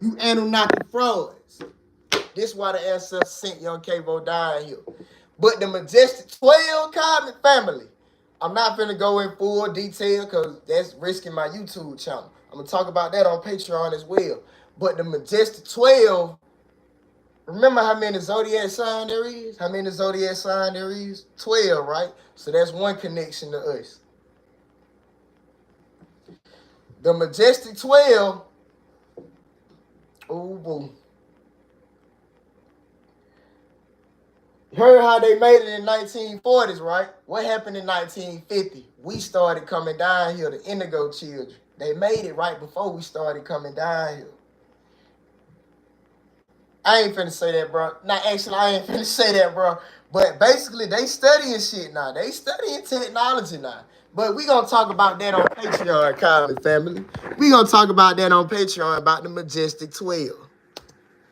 You Anunnaki frauds. This is why the ancestors sent young Cavo down here. But the Majestic 12 cosmic family, I'm not finna go in full detail because that's risking my YouTube channel. I'm gonna talk about that on Patreon as well. But the Majestic 12, remember how many zodiac sign there is? How many zodiac sign there is? 12, right? So that's one connection to us. The Majestic 12, oh boo. You heard how they made it in 1940s, right? What happened in 1950? We started coming down here, the Indigo Children. They made it right before we started coming down here. I ain't finna say that, bro. Nah, actually, I ain't finna say that, bro. But basically, they studying shit now. They studying technology now. But we gonna talk about that on Patreon, Kylie family. We gonna talk about that on Patreon, about the Majestic 12.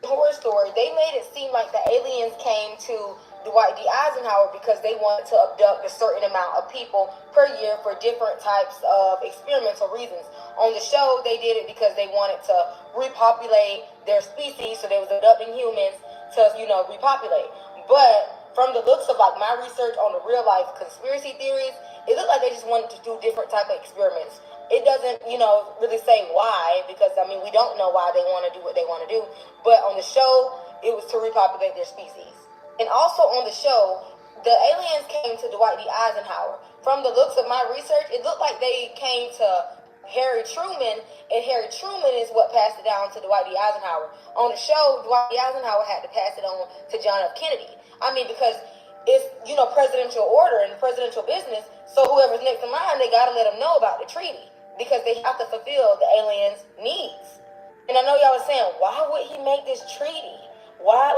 Horror Story, they made it seem like the aliens came to Dwight D. Eisenhower because they wanted to abduct a certain amount of people per year for different types of experimental reasons. On the show, they did it because they wanted to repopulate their species, so they was abducting humans to, repopulate. But from the looks of like my research on the real life conspiracy theories, it looked like they just wanted to do different type of experiments. It doesn't, really say why, because, we don't know why they want to do what they want to do. But on the show, it was to repopulate their species. And also on the show, the aliens came to Dwight D. Eisenhower. From the looks of my research, it looked like they came to Harry Truman, and Harry Truman is what passed it down to Dwight D. Eisenhower. On the show, Dwight D. Eisenhower had to pass it on to John F. Kennedy. Because it's, presidential order and presidential business, so whoever's next in line, they got to let them know about the treaty, because they have to fulfill the aliens' needs. And I know y'all are saying, why would he make this treaty? Why,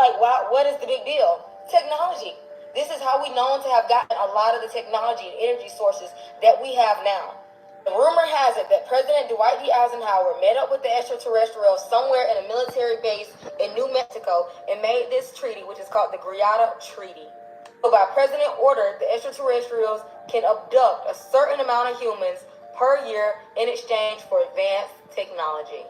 what is the big deal? Technology. This is how we known to have gotten a lot of the technology and energy sources that we have now. The rumor has it that President Dwight D. Eisenhower met up with the extraterrestrials somewhere in a military base in New Mexico and made this treaty, which is called the Gata Treaty. So by president order, the extraterrestrials can abduct a certain amount of humans per year in exchange for advanced technology.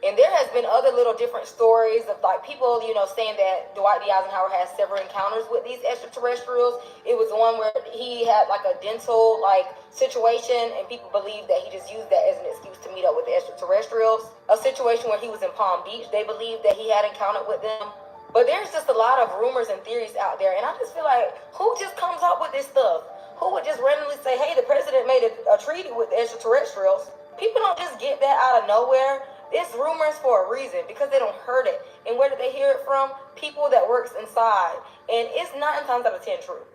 And there has been other little different stories of like people, saying that Dwight D. Eisenhower has several encounters with these extraterrestrials. It was one where he had like a dental situation, and people believe that he just used that as an excuse to meet up with the extraterrestrials. A situation where he was in Palm Beach, they believe that he had encountered with them. But there's just a lot of rumors and theories out there, and I just feel like, who just comes up with this stuff? Who would just randomly say, hey, the president made a treaty with the extraterrestrials? People don't just get that out of nowhere. It's rumors for a reason, because they don't heard it. And where did they hear it from? People that works inside. And it's 9 times out of 10 true.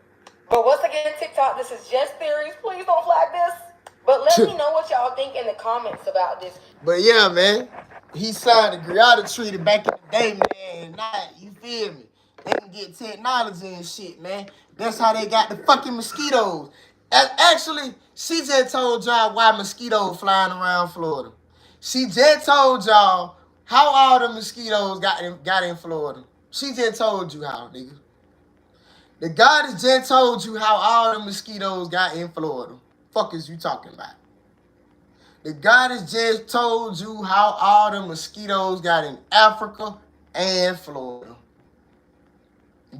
But once again, TikTok, this is just theories. Please don't flag this. But let me know what y'all think in the comments about this. But yeah, man, he signed the Gata Treaty back in the day, man. You feel me? They can get technology and shit, man. That's how they got the fucking mosquitoes. Actually, she just told y'all why mosquitoes flying around Florida. She just told y'all how all the mosquitoes got in Florida. She just told you how, nigga. The goddess just told you how all the mosquitoes got in Florida. Fuck is you talking about? The goddess just told you how all the mosquitoes got in Africa and Florida.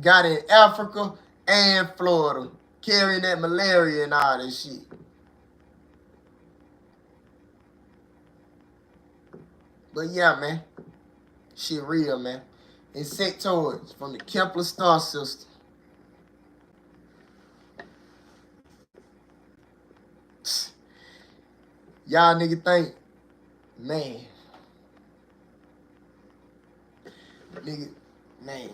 Got in Africa and Florida, carrying that malaria and all that shit. But yeah, man, shit real, man. Insectoids from the Kepler star system. Y'all nigga think, man. Nigga, man.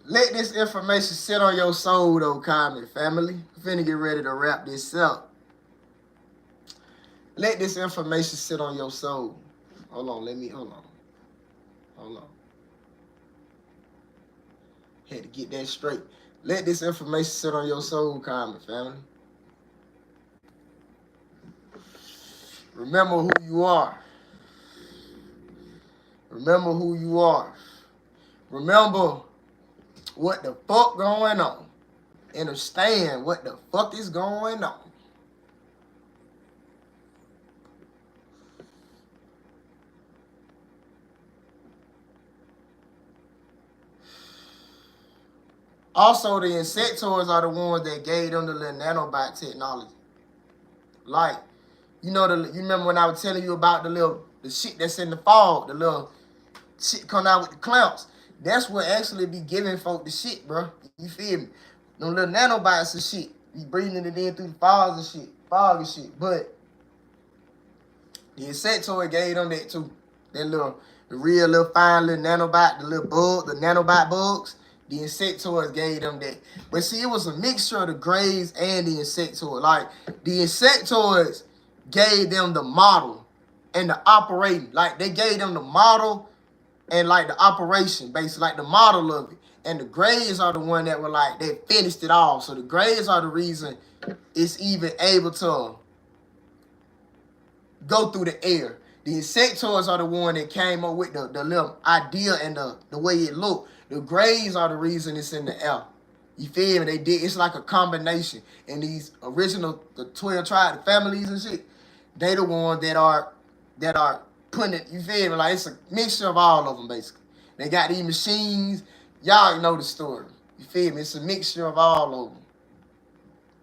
Let this information sit on your soul, though, comment family. I'm finna get ready to wrap this up. Let this information sit on your soul. Hold on. Had to get that straight. Let this information sit on your soul, comment family. Remember who you are. Remember who you are. Remember what the fuck going on. Understand what the fuck is going on. Also, the insectoids are the ones that gave them the little nanobot technology. Like, you remember when I was telling you about the shit that's in the fog, the little shit come out with the clamps. That's what actually be giving folk the shit, bro. You feel me? Them little nanobots and shit. Be breathing it in through the fog and shit. But the insectoid gave them that too. The real little fine little nanobot, the nanobot bugs. The insectoids gave them that. But see, it was a mixture of the grays and the insectoid. Like, the insectoids gave them the model and the operating. Like, they gave them the model and, like, the operation, basically, like, the model of it. And the grays are the one that were, like, they finished it off. So the grays are the reason it's even able to go through the air. The insectoids are the one that came up with the little idea and the way it looked. The grays are the reason it's in the air. You feel me? It's like a combination. And these original, the 12 tribe families and shit, they the ones that are putting it, you feel me? Like, it's a mixture of all of them, basically. They got these machines. Y'all know the story. You feel me? It's a mixture of all of them.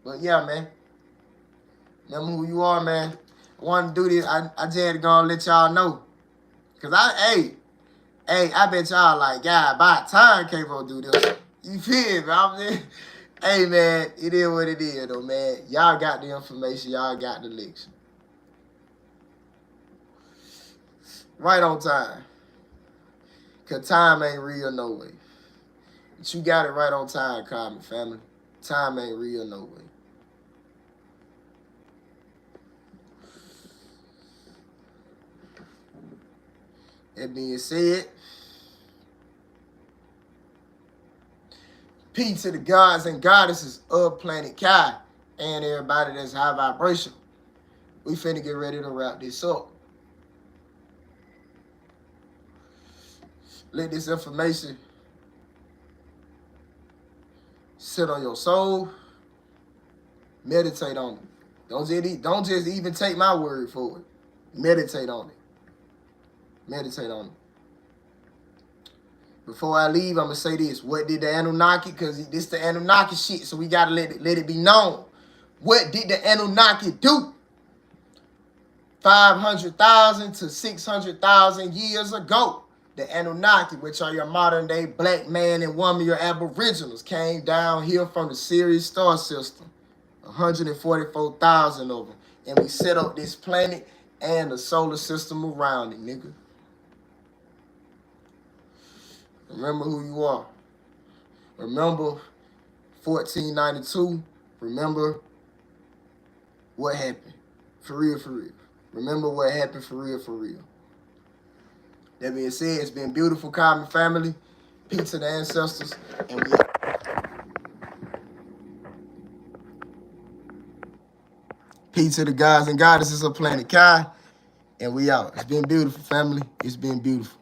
But yeah, man. Remember who you are, man. I want to do this. I just had to go and let y'all know. Because I bet y'all like, God, by time can't go do this. You feel me? I'm just, hey, man, it is what it is, though, man. Y'all got the information. Y'all got the licks. Right on time. Because time ain't real no way. But you got it right on time, comment family. Time ain't real no way. That being said, peace to the gods and goddesses of planet Kai and everybody that's high vibration. We finna get ready to wrap this up. Let this information sit on your soul. Meditate on it. Don't just even take my word for it. Meditate on it. Meditate on it. Before I leave, I'm gonna say this. What did the Anunnaki? Because this the Anunnaki shit, so we gotta let it be known. What did the Anunnaki do? 500,000 to 600,000 years ago, the Anunnaki, which are your modern day black man and woman, your aboriginals, came down here from the Sirius star system. 144,000 of them. And we set up this planet and the solar system around it, nigga. Remember who you are. Remember 1492. Remember what happened. For real, for real. Remember what happened for real, for real. That being said, it's been beautiful, Common family. Peace to the ancestors, and we out. Peace to the gods and goddesses of Planet Kai, and we out. It's been beautiful, family. It's been beautiful.